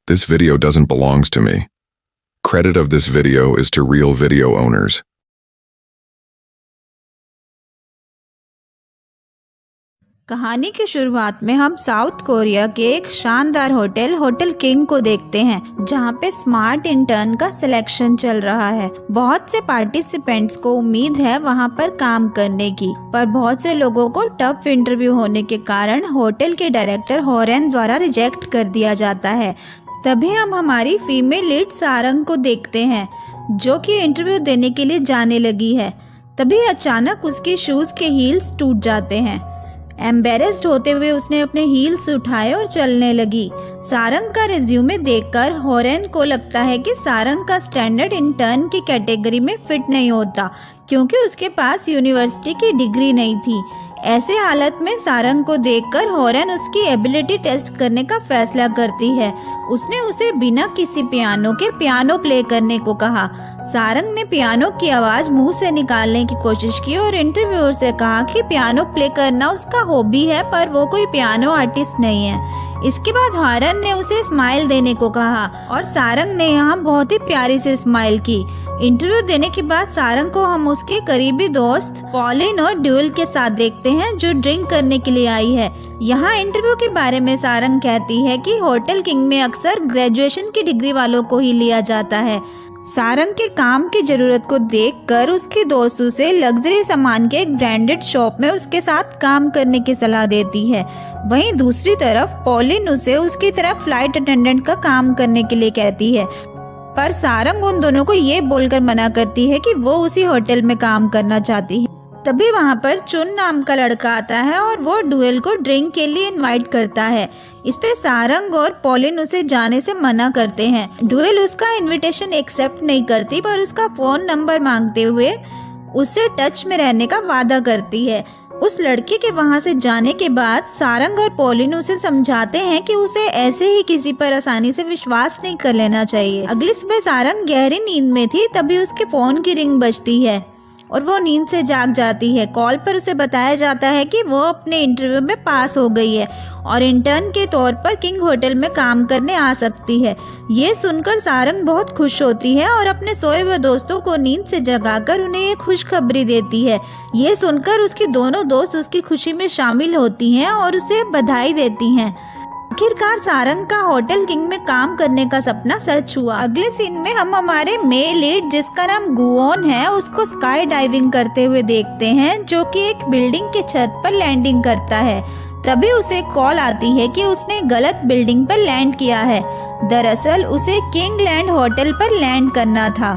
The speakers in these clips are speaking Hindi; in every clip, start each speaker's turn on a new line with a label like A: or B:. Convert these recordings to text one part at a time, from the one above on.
A: This video doesn't belongs to me. Credit of this video is to real video owners.
B: कहानी की शुरुआत में हम साउथ कोरिया के एक शानदार होटल किंग को देखते हैं, जहां पे स्मार्ट इंटर्न का सिलेक्शन चल रहा है। बहुत से पार्टिसिपेंट्स को उम्मीद है वहां पर काम करने की, पर बहुत से लोगों को टफ इंटरव्यू होने के कारण होटल के डायरेक्टर होरेन द्वारा रिजेक्ट कर दिया जाता है। तभी हम हमारी फीमेल लीड सारंग को देखते हैं, जो कि इंटरव्यू देने के लिए जाने लगी है। तभी अचानक उसके शूज के हील्स टूट जाते हैं। एम्बेरेस्ड होते हुए उसने अपने हील्स उठाए और चलने लगी। सारंग का रिज्यूमे देखकर होरेन को लगता है कि सारंग का स्टैंडर्ड इंटर्न की कैटेगरी में फिट नहीं होता, क्योंकि उसके पास यूनिवर्सिटी की डिग्री नहीं थी। ऐसे हालत में सारंग को देखकर होरेन उसकी एबिलिटी टेस्ट करने का फैसला करती है। उसने उसे बिना किसी पियानो के पियानो प्ले करने को कहा। सारंग ने पियानो की आवाज़ मुंह से निकालने की कोशिश की और इंटरव्यूअर से कहा कि पियानो प्ले करना उसका हॉबी है, पर वो कोई पियानो आर्टिस्ट नहीं है। इसके बाद होरेन ने उसे स्माइल देने को कहा और सारंग ने यहाँ बहुत ही प्यारी से स्माइल की। इंटरव्यू देने के बाद सारंग को हम उसके करीबी दोस्त पॉलिन और ड्यूल के साथ देखते हैं, जो ड्रिंक करने के लिए आई है। यहाँ इंटरव्यू के बारे में सारंग कहती है कि होटल किंग में अक्सर ग्रेजुएशन की डिग्री वालों को ही लिया जाता है। सारंग के काम की जरूरत को देखकर उसके दोस्त उसे लग्जरी सामान के एक ब्रांडेड शॉप में उसके साथ काम करने की सलाह देती है। वहीं दूसरी तरफ पॉलिन उसे उसकी तरफ फ्लाइट अटेंडेंट का काम करने के लिए कहती है, पर सारंग उन दोनों को ये बोलकर मना करती है कि वो उसी होटल में काम करना चाहती है। तभी वहाँ पर चुन नाम का लड़का आता है और वो ड्यूल को ड्रिंक के लिए इनवाइट करता है। इस पे सारंग और पॉलिन उसे जाने से मना करते हैं। ड्यूल उसका इनविटेशन एक्सेप्ट नहीं करती, पर उसका फ़ोन नंबर मांगते हुए उससे टच में रहने का वादा करती है। उस लड़के के वहाँ से जाने के बाद सारंग और पॉलिन उसे समझाते हैं कि उसे ऐसे ही किसी पर आसानी से विश्वास नहीं कर लेना चाहिए। अगली सुबह सारंग गहरी नींद में थी, तभी उसके फ़ोन की रिंग बजती है और वो नींद से जाग जाती है। कॉल पर उसे बताया जाता है कि वो अपने इंटरव्यू में पास हो गई है और इंटर्न के तौर पर किंग होटल में काम करने आ सकती है। ये सुनकर सारंग बहुत खुश होती है और अपने सोए हुए दोस्तों को नींद से जगाकर उन्हें ये खुशखबरी देती है। ये सुनकर उसकी दोनों दोस्त उसकी खुशी में शामिल होती हैं और उसे बधाई देती हैं। आखिरकार सारंग का होटल किंग में काम करने का सपना सच हुआ। अगले सीन में हम हमारे मेल लीड, जिसका नाम गुओन है, उसको स्काई डाइविंग करते हुए देखते हैं, जो कि एक बिल्डिंग के छत पर लैंडिंग करता है। तभी उसे कॉल आती है कि उसने गलत बिल्डिंग पर लैंड किया है। दरअसल उसे किंगलैंड होटल पर लैंड करना था।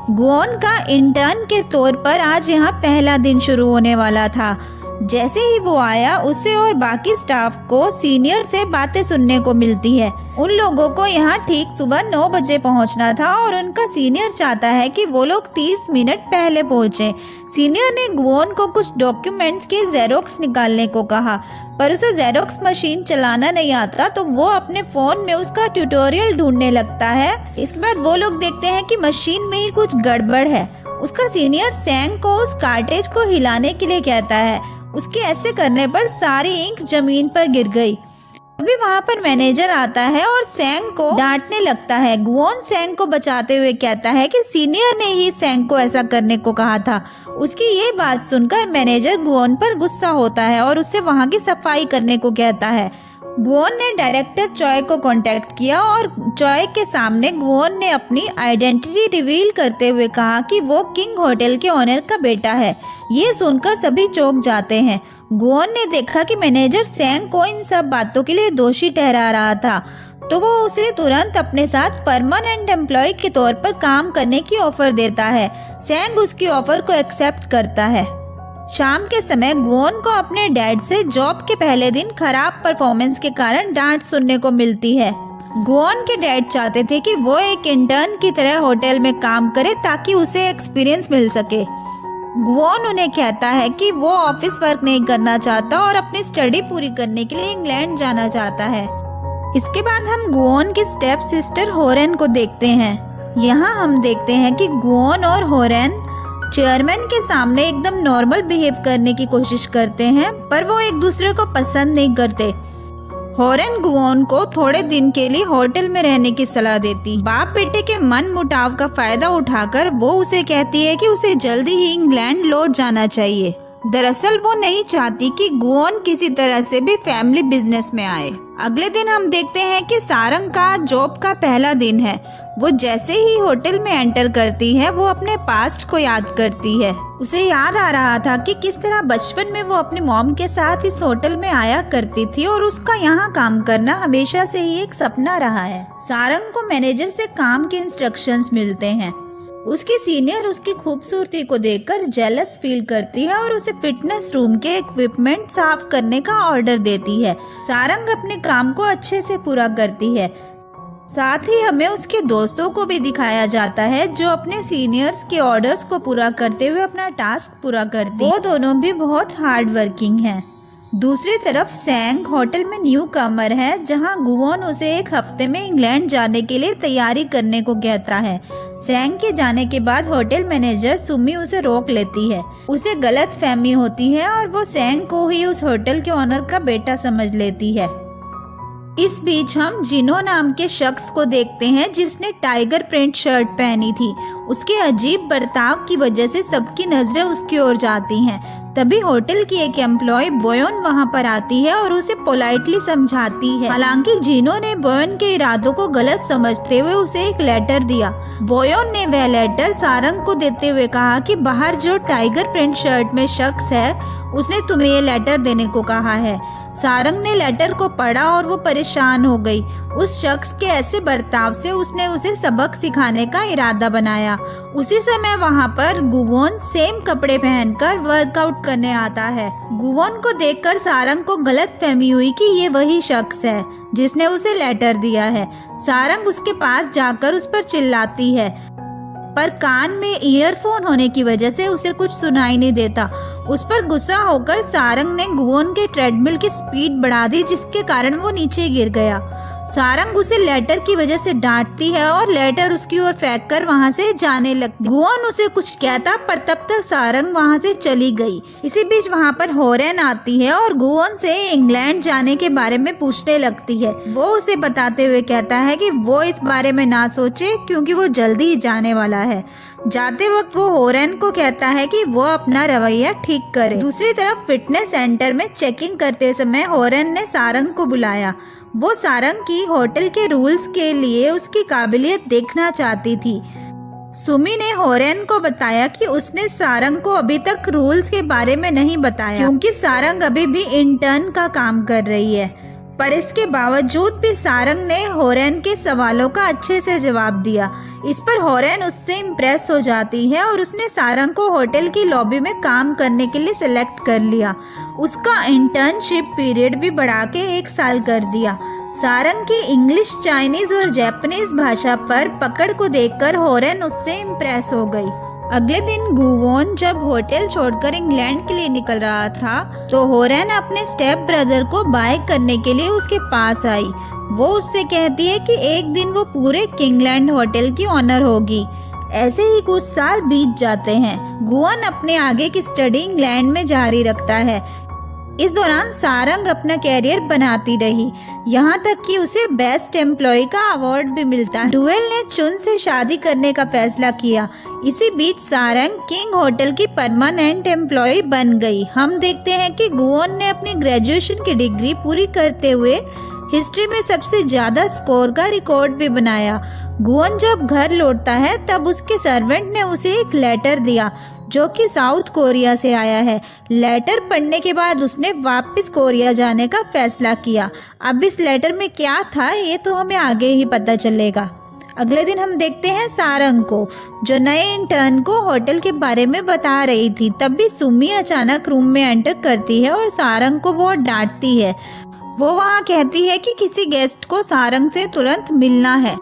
B: गुओन का इंटर्न के तौर पर आज यहाँ पहला दिन शुरू होने वाला था। जैसे ही वो आया, उसे और बाकी स्टाफ को सीनियर से बातें सुनने को मिलती है। उन लोगों को यहाँ ठीक सुबह 9 बजे पहुँचना था और उनका सीनियर चाहता है कि वो लोग 30 मिनट पहले पहुँचे। सीनियर ने गुओन को कुछ डॉक्यूमेंट्स के जेरोक्स निकालने को कहा, पर उसे जेरोक्स मशीन चलाना नहीं आता, तो वो अपने फ़ोन में उसका ट्यूटोरियल ढूंढने लगता है। इसके बाद वो लोग देखते हैं कि मशीन में ही कुछ गड़बड़ है। उसका सीनियर सैंग को उस कार्टेज को हिलाने के लिए कहता है। उसके ऐसे करने पर सारी इंक जमीन पर गिर गई। अभी वहाँ पर मैनेजर आता है और सैंग को डांटने लगता है। गुओन सैंग को बचाते हुए कहता है कि सीनियर ने ही सैंग को ऐसा करने को कहा था। उसकी ये बात सुनकर मैनेजर गुओन पर गुस्सा होता है और उससे वहाँ की सफाई करने को कहता है। गुओन ने डायरेक्टर चॉय को कांटेक्ट किया और चॉय के सामने गुओन ने अपनी आइडेंटिटी रिवील करते हुए कहा कि वो किंग होटल के ओनर का बेटा है। ये सुनकर सभी चौंक जाते हैं। गुओन ने देखा कि मैनेजर सैंग को इन सब बातों के लिए दोषी ठहरा रहा था, तो वो उसे तुरंत अपने साथ परमानेंट एम्प्लॉय के तौर पर काम करने की ऑफर देता है। सैंग उसकी ऑफर को एक्सेप्ट करता है। शाम के समय गुओन को अपने डैड से जॉब के पहले दिन खराब परफॉर्मेंस के कारण डांट सुनने को मिलती है। गुओन के डैड चाहते थे कि वो एक इंटर्न की तरह होटल में काम करे, ताकि उसे एक्सपीरियंस मिल सके। गुओन उन्हें कहता है कि वो ऑफिस वर्क नहीं करना चाहता और अपनी स्टडी पूरी करने के लिए इंग्लैंड जाना चाहता है। इसके बाद हम गुओन की स्टेप सिस्टर होरेन को देखते हैं। यहाँ हम देखते हैं कि गुओन और होरेन चेयरमैन के सामने एकदम नॉर्मल बिहेव करने की कोशिश करते हैं, पर वो एक दूसरे को पसंद नहीं करते। होरेन गुवोन को थोड़े दिन के लिए होटल में रहने की सलाह देती। बाप बेटे के मन मुटाव का फायदा उठाकर वो उसे कहती है कि उसे जल्दी ही इंग्लैंड लौट जाना चाहिए। दरअसल वो नहीं चाहती कि गुवोन किसी तरह से भी फैमिली बिजनेस में आए। अगले दिन हम देखते हैं कि सारंग का जॉब का पहला दिन है। वो जैसे ही होटल में एंटर करती है वो अपने पास्ट को याद करती है। उसे याद आ रहा था कि किस तरह बचपन में वो अपनी मॉम के साथ इस होटल में आया करती थी और उसका यहाँ काम करना हमेशा से ही एक सपना रहा है। सारंग को मैनेजर से काम के इंस्ट्रक्शंस मिलते हैं। उसकी सीनियर उसकी खूबसूरती को देखकर जेलस फील करती है और उसे फिटनेस रूम के इक्विपमेंट साफ करने का ऑर्डर देती है। सारंग अपने काम को अच्छे से पूरा करती है। साथ ही हमें उसके दोस्तों को भी दिखाया जाता है जो अपने सीनियर्स के ऑर्डर्स को पूरा करते हुए अपना टास्क पूरा करती है। वो दोनों भी बहुत हार्ड वर्किंग हैं। दूसरी तरफ सैंग होटल में न्यू कमर है, जहां गुवोन उसे एक हफ्ते में इंग्लैंड जाने के लिए तैयारी करने को कहता है। सैंग के जाने के बाद होटल मैनेजर सुमी उसे रोक लेती है। उसे गलत फहमी होती है और वो सैंग को ही उस होटल के ओनर का बेटा समझ लेती है। इस बीच हम जिनो नाम के शख्स को देखते हैं जिसने टाइगर प्रिंट शर्ट पहनी थी। उसके अजीब बर्ताव की वजह से सबकी नजरें उसकी ओर जाती हैं। तभी होटल की एक एम्प्लॉय बोयोन वहां पर आती है और उसे पोलाइटली समझाती है। हालांकि जिनो ने बोयोन के इरादों को गलत समझते हुए उसे एक लेटर दिया। बोयोन ने वह लेटर सारंग को देते हुए कहा कि बाहर जो टाइगर प्रिंट शर्ट में शख्स है उसने तुम्हें ये लेटर देने को कहा है। सारंग ने लेटर को पढ़ा और वो परेशान हो गई। उस शख्स के ऐसे बर्ताव से उसने उसे सबक सिखाने का इरादा बनाया। उसी समय वहाँ पर गुवोन सेम कपड़े पहनकर वर्कआउट करने आता है। गुवोन को देखकर सारंग को गलतफहमी हुई कि ये वही शख्स है जिसने उसे लेटर दिया है। सारंग उसके पास जाकर उस पर चिल्लाती है, पर कान में ईयरफोन होने की वजह से उसे कुछ सुनाई नहीं देता। उस पर गुस्सा होकर सारंग ने गुवोन के ट्रेडमिल की स्पीड बढ़ा दी, जिसके कारण वो नीचे गिर गया। सारंग उसे लेटर की वजह से डांटती है और लेटर उसकी ओर फेंक कर वहां से जाने लगती। गुवोन उसे कुछ कहता, पर तब तक सारंग वहां से चली गई। इसी बीच वहां पर होरेन आती है और गुवोन से इंग्लैंड जाने के बारे में पूछने लगती है। वो उसे बताते हुए कहता है कि वो इस बारे में ना सोचे क्योंकि वो जल्दी ही जाने वाला है। जाते वक्त वो होरेन को कहता है कि वो अपना रवैया ठीक करे। दूसरी तरफ फिटनेस सेंटर में चेकिंग करते समय होरेन ने सारंग को बुलाया। वो सारंग की होटल के रूल्स के लिए उसकी काबिलियत देखना चाहती थी। सुमी ने होरेन को बताया कि उसने सारंग को अभी तक रूल्स के बारे में नहीं बताया क्योंकि सारंग अभी भी इंटर्न का काम कर रही है। पर इसके बावजूद भी सारंग ने होरेन के सवालों का अच्छे से जवाब दिया। इस पर होरेन उससे इम्प्रेस हो जाती है और उसने सारंग को होटल की लॉबी में काम करने के लिए सिलेक्ट कर लिया। उसका इंटर्नशिप पीरियड भी बढ़ा के 1 साल कर दिया। सारंग की इंग्लिश, चाइनीज और जापानीज भाषा पर पकड़ को देखकर होरेन उससे इम्प्रेस हो गई। अगले दिन गुवोन जब होटल छोड़कर इंग्लैंड के लिए निकल रहा था तो होरेन अपने स्टेप ब्रदर को बाय करने के लिए उसके पास आई। वो उससे कहती है कि एक दिन वो पूरे किंगलैंड होटल की ऑनर होगी। ऐसे ही कुछ साल बीत जाते हैं। गुवोन अपने आगे की स्टडी इंग्लैंड में जारी रखता है। इस दौरान सारंग अपना कैरियर बनाती रही, यहाँ तक कि उसे बेस्ट एम्प्लॉय का अवार्ड भी मिलता है। डुएल ने चुन से शादी करने का फैसला किया। इसी बीच सारंग किंग होटल की परमानेंट एम्प्लॉय बन गई। हम देखते हैं कि गुवोन ने अपनी ग्रेजुएशन की डिग्री पूरी करते हुए हिस्ट्री में सबसे ज्यादा स्कोर का रिकॉर्ड भी बनाया। गुवोन जब घर लौटता है तब उसके सर्वेंट ने उसे एक लेटर दिया जो कि साउथ कोरिया से आया है। लेटर पढ़ने के बाद उसने वापस कोरिया जाने का फैसला किया। अब इस लेटर में क्या था ये तो हमें आगे ही पता चलेगा। अगले दिन हम देखते हैं सारंग को जो नए इंटर्न को होटल के बारे में बता रही थी। तभी सुमी अचानक रूम में एंटर करती है और सारंग को बहुत डांटती है। वो वहाँ कहती है कि किसी गेस्ट को सारंग से तुरंत मिलना है।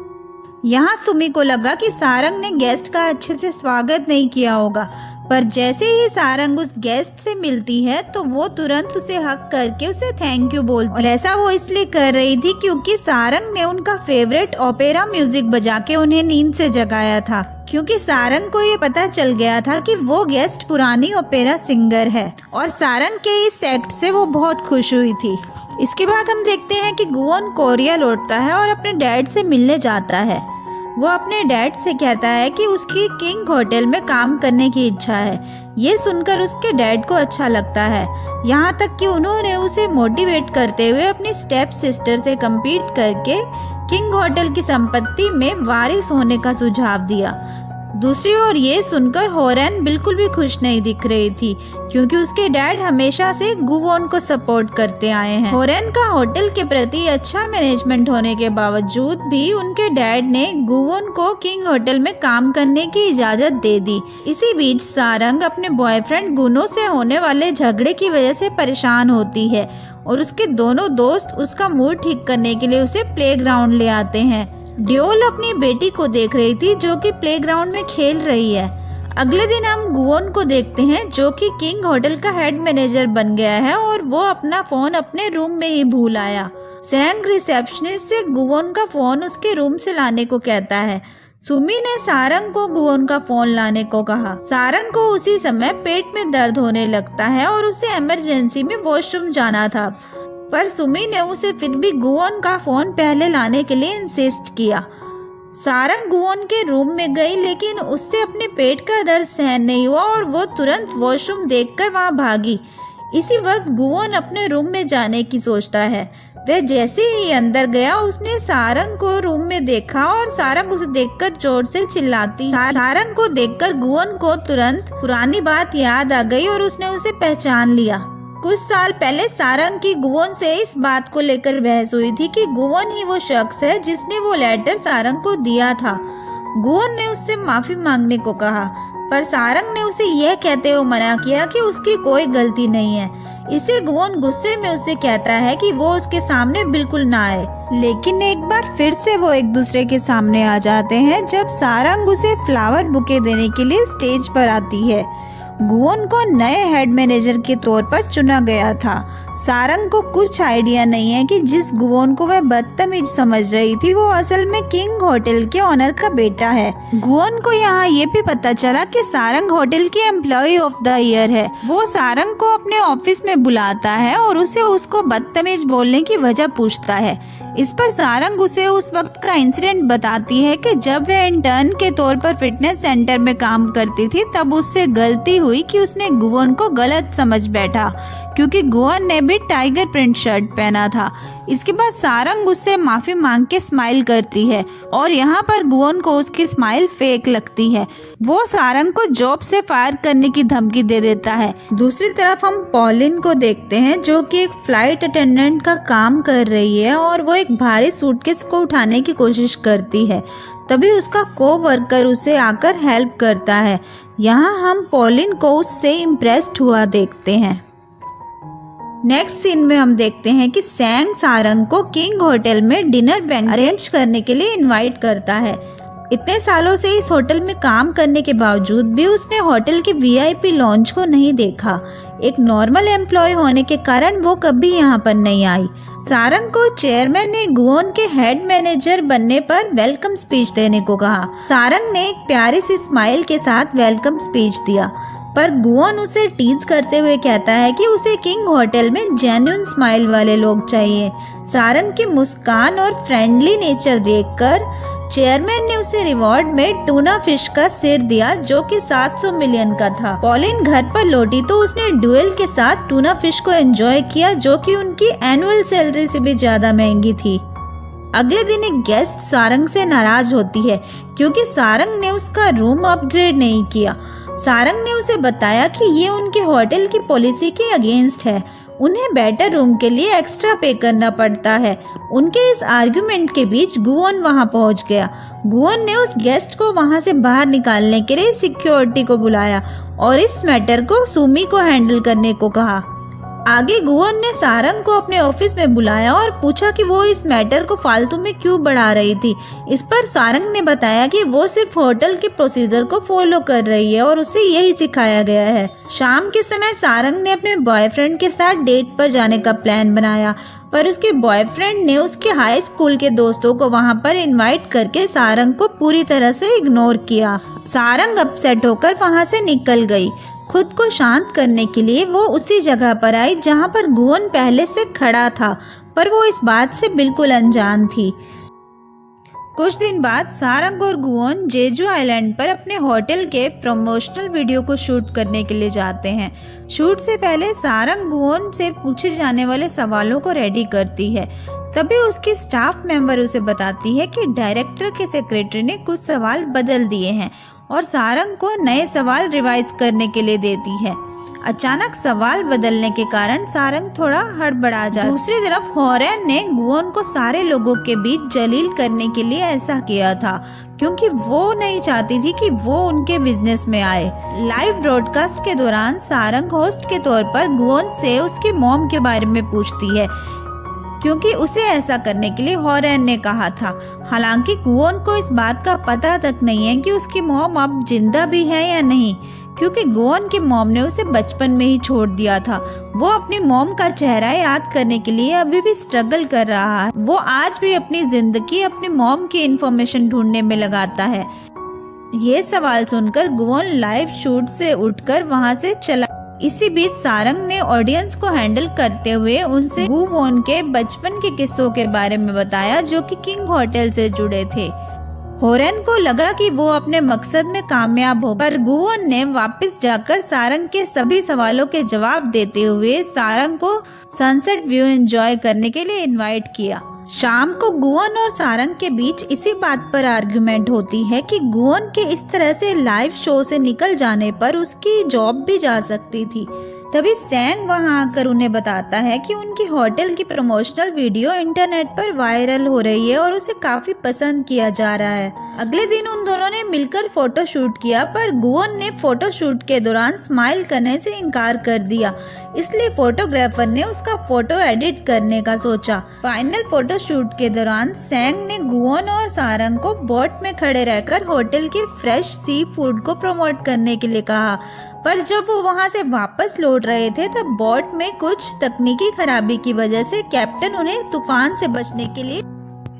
B: यहाँ सुमी को लगा कि सारंग ने गेस्ट का अच्छे से स्वागत नहीं किया होगा, पर जैसे ही सारंग उस गेस्ट से मिलती है तो वो तुरंत उसे हक करके उसे थैंक यू बोलती है। और ऐसा वो इसलिए कर रही थी क्योंकि सारंग ने उनका फेवरेट ओपेरा म्यूजिक बजा के उन्हें नींद से जगाया था। क्योंकि सारंग को ये पता चल गया था कि वो गेस्ट पुरानी ओपेरा सिंगर है और सारंग के इस एक्ट से वो बहुत खुश हुई थी। इसके बाद हम देखते हैं कि गुवोन कोरिया लौटता है और अपने डैड से मिलने जाता है। वो अपने डैड से कहता है कि उसकी किंग होटल में काम करने की इच्छा है। ये सुनकर उसके डैड को अच्छा लगता है, यहाँ तक कि उन्होंने उसे मोटिवेट करते हुए अपनी स्टेप सिस्टर से कम्पीट करके किंग होटल की संपत्ति में वारिस होने का सुझाव दिया। दूसरी ओर ये सुनकर होरेन बिल्कुल भी खुश नहीं दिख रही थी, क्योंकि उसके डैड हमेशा से गुवोन को सपोर्ट करते आए हैं। होरेन का होटल के प्रति अच्छा मैनेजमेंट होने के बावजूद भी उनके डैड ने गुवोन को किंग होटल में काम करने की इजाजत दे दी। इसी बीच सारंग अपने बॉयफ्रेंड गुनो से होने वाले झगड़े की वजह से परेशान होती है और उसके दोनों दोस्त उसका मूड ठीक करने के लिए उसे प्लेग्राउंड ले आते हैं। ड्योल अपनी बेटी को देख रही थी जो कि प्लेग्राउंड में खेल रही है। अगले दिन हम गुवोन को देखते हैं जो कि किंग होटल का हेड मैनेजर बन गया है और वो अपना फोन अपने रूम में ही भूल आया। सैंग रिसेप्शनिस्ट से गुवोन का फोन उसके रूम से लाने को कहता है। सुमी ने सारंग को गुवोन का फोन लाने को कहा। सारंग को उसी समय पेट में दर्द होने लगता है और उसे इमरजेंसी में वॉशरूम जाना था, पर सुमी ने उसे फिर भी गुवोन का फोन पहले लाने के लिए इंसिस्ट किया। सारंग गुवोन के रूम में गई, लेकिन उससे अपने पेट का दर्द सहन नहीं हुआ और वो तुरंत वॉशरूम देखकर वहां भागी। इसी वक्त गुवोन अपने रूम में जाने की सोचता है। वह जैसे ही अंदर गया उसने सारंग को रूम में देखा और सारंग उसे देखकर जोर से चिल्लाती। सारंग को देखकर गुवोन को तुरंत पुरानी बात याद आ गई और उसने उसे पहचान लिया। कुछ साल पहले सारंग की गुवोन से इस बात को लेकर बहस हुई थी कि गुवोन ही वो शख्स है जिसने वो लेटर सारंग को दिया था। गुवोन ने उससे माफी मांगने को कहा, पर सारंग ने उसे यह कहते हुए मना किया कि उसकी कोई गलती नहीं है। इसे गुवोन गुस्से में उसे कहता है कि वो उसके सामने बिल्कुल ना आए, लेकिन एक बार फिर से वो एक दूसरे के सामने आ जाते हैं जब सारंग उसे फ्लावर बुके देने के लिए स्टेज पर आती है। गुवोन को नए हेड मैनेजर के तौर पर चुना गया था। सारंग को कुछ आइडिया नहीं है कि जिस गुवोन को वह बदतमीज समझ रही थी वो असल में किंग होटल के ओनर का बेटा है। गुवोन को यहाँ ये भी पता चला कि सारंग होटल की एम्प्लॉय ऑफ द ईयर है। वो सारंग को अपने ऑफिस में बुलाता है और उसे उसको बदतमीज बोलने की वजह पूछता है। इस पर सारंग उसे उस वक्त का इंसिडेंट बताती है कि जब वह इंटर्न के तौर पर फिटनेस सेंटर में काम करती थी तब उससे गलती हुई कि उसने गुवोन को गलत समझ बैठा, क्योंकि गुवोन ने भी टाइगर प्रिंट शर्ट पहना था। इसके बाद सारंग उससे माफी मांग के स्माइल करती है और यहाँ पर गुवोन को उसकी स्माइल फेक लगती है। वो सारंग को जॉब से फायर करने की धमकी दे देता है। दूसरी तरफ हम पॉलिन को देखते हैं जो कि एक फ्लाइट अटेंडेंट का काम कर रही है और वो एक भारी सूटकेस को उठाने की कोशिश करती है। तभी उसका कोवर्कर उसे आकर हेल्प करता है। यहाँ हम पॉलिन को उससे इम्प्रेस्ड हुआ देखते हैं। नेक्स्ट सीन में हम देखते हैं कि सैंग सारंग को किंग होटल में डिनर बैंक्वेट अरेंज करने के लिए इनवाइट करता है। इतने सालों से इस होटल में काम करने के बावजूद भी उसने होटल के वीआईपी लॉन्च को नहीं देखा। एक नॉर्मल एम्प्लॉय होने के कारण वो कभी यहाँ पर नहीं आई। सारंग को चेयरमैन ने गुवोन के हेड मैनेजर बनने पर वेलकम स्पीच देने को कहा। सारंग ने एक प्यारी सी स्माइल के साथ वेलकम स्पीच दिया, पर गुवोन उसे टीज करते हुए कहता है कि उसे किंग होटल में जेन्युइन स्माइल वाले लोग चाहिए। सारंग की मुस्कान और फ्रेंडली नेचर देखकर चेयरमैन ने उसे रिवॉर्ड में टूना फिश का सिर दिया जो कि 700 मिलियन का था। पॉलिन घर पर लौटी तो उसने ड्यूल के साथ टूना फिश को एंजॉय किया जो कि उनकी एनुअल सैलरी से भी ज्यादा महंगी थी। अगले दिन एक गेस्ट सारंग से नाराज होती है क्योंकि सारंग ने उसका रूम अपग्रेड नहीं किया। सारंग ने उसे बताया कि ये उनके होटल की पॉलिसी के अगेंस्ट है, उन्हें बेटर रूम के लिए एक्स्ट्रा पे करना पड़ता है। उनके इस आर्गुमेंट के बीच गुवोन वहां पहुंच गया। गुवोन ने उस गेस्ट को वहां से बाहर निकालने के लिए सिक्योरिटी को बुलाया और इस मैटर को सुमी को हैंडल करने को कहा। आगे गुवन ने सारंग को अपने ऑफिस में बुलाया और पूछा कि वो इस मैटर को फालतू में क्यों बढ़ा रही थी। इस पर सारंग ने बताया कि वो सिर्फ होटल के प्रोसीजर को फॉलो कर रही है और उसे यही सिखाया गया है। शाम के समय सारंग ने अपने बॉयफ्रेंड के साथ डेट पर जाने का प्लान बनाया, पर उसके बॉयफ्रेंड ने उसके हाई स्कूल के दोस्तों को वहां पर इनवाइट करके सारंग को पूरी तरह से इग्नोर किया। सारंग अपसेट होकर वहां से निकल गई। खुद को शांत करने के लिए वो उसी जगह पर आई जहां पर गुवन पहले से खड़ा था, पर वो इस बात से बिल्कुल अनजान थी। कुछ दिन बाद सारंग और गुवन जेजू आइलैंड पर अपने होटल के प्रमोशनल वीडियो को शूट करने के लिए जाते हैं। शूट से पहले सारंग गुवन से पूछे जाने वाले सवालों को रेडी करती है। तभी उसकी स्टाफ मेंबर उसे बताती है कि डायरेक्टर के सेक्रेटरी ने कुछ सवाल बदल दिए हैं और सारंग को नए सवाल रिवाइज करने के लिए देती है। अचानक सवाल बदलने के कारण सारंग थोड़ा हड़बड़ा जाता है। दूसरी तरफ होरेन ने गुवन को सारे लोगों के बीच जलील करने के लिए ऐसा किया था, क्योंकि वो नहीं चाहती थी कि वो उनके बिजनेस में आए। लाइव ब्रॉडकास्ट के दौरान सारंग होस्ट के तौर पर गुवन से उसकी मॉम के बारे में पूछती है, क्योंकि उसे ऐसा करने के लिए होरेन ने कहा था। हालांकि गुवन को इस बात का पता तक नहीं है कि उसकी मॉम अब जिंदा भी है या नहीं, क्योंकि गुवन की मॉम ने उसे बचपन में ही छोड़ दिया था। वो अपनी मॉम का चेहरा याद करने के लिए अभी भी स्ट्रगल कर रहा है। वो आज भी अपनी जिंदगी अपनी मॉम की इंफॉर्मेशन ढूंढने में लगाता है। ये सवाल सुनकर गुवन लाइव शूट से उठकर वहां से चला। इसी बीच सारंग ने ऑडियंस को हैंडल करते हुए उनसे गुवन के बचपन के किस्सों के बारे में बताया, जो कि किंग होटल से जुड़े थे। होरेन को लगा कि वो अपने मकसद में कामयाब हो, पर गुवन ने वापस जाकर सारंग के सभी सवालों के जवाब देते हुए सारंग को सनसेट व्यू एंजॉय करने के लिए इनवाइट किया। शाम को गुवन और सारंग के बीच इसी बात पर आर्गुमेंट होती है कि गुवन के इस तरह से लाइव शो से निकल जाने पर उसकी जॉब भी जा सकती थी। तभी सैंग वहां आकर उन्हें बताता है कि उनकी होटल की प्रमोशनल वीडियो इंटरनेट पर वायरल हो रही है और उसे काफी पसंद किया जा रहा है। अगले दिन उन दोनों ने मिलकर फोटो शूट किया, पर गुवन ने फोटो शूट के दौरान स्माइल करने से इनकार कर दिया, इसलिए फोटोग्राफर ने उसका फोटो एडिट करने का सोचा। फाइनल फोटो शूट के दौरान सैंग ने गुवन और सारंग को बोट में खड़े रहकर होटल के फ्रेश सी फूड को प्रमोट करने के लिए कहा, पर जब वो वहां से वापस लौट रहे थे तब बोट में कुछ तकनीकी खराबी की वजह से कैप्टन उन्हें तूफान से बचने के लिए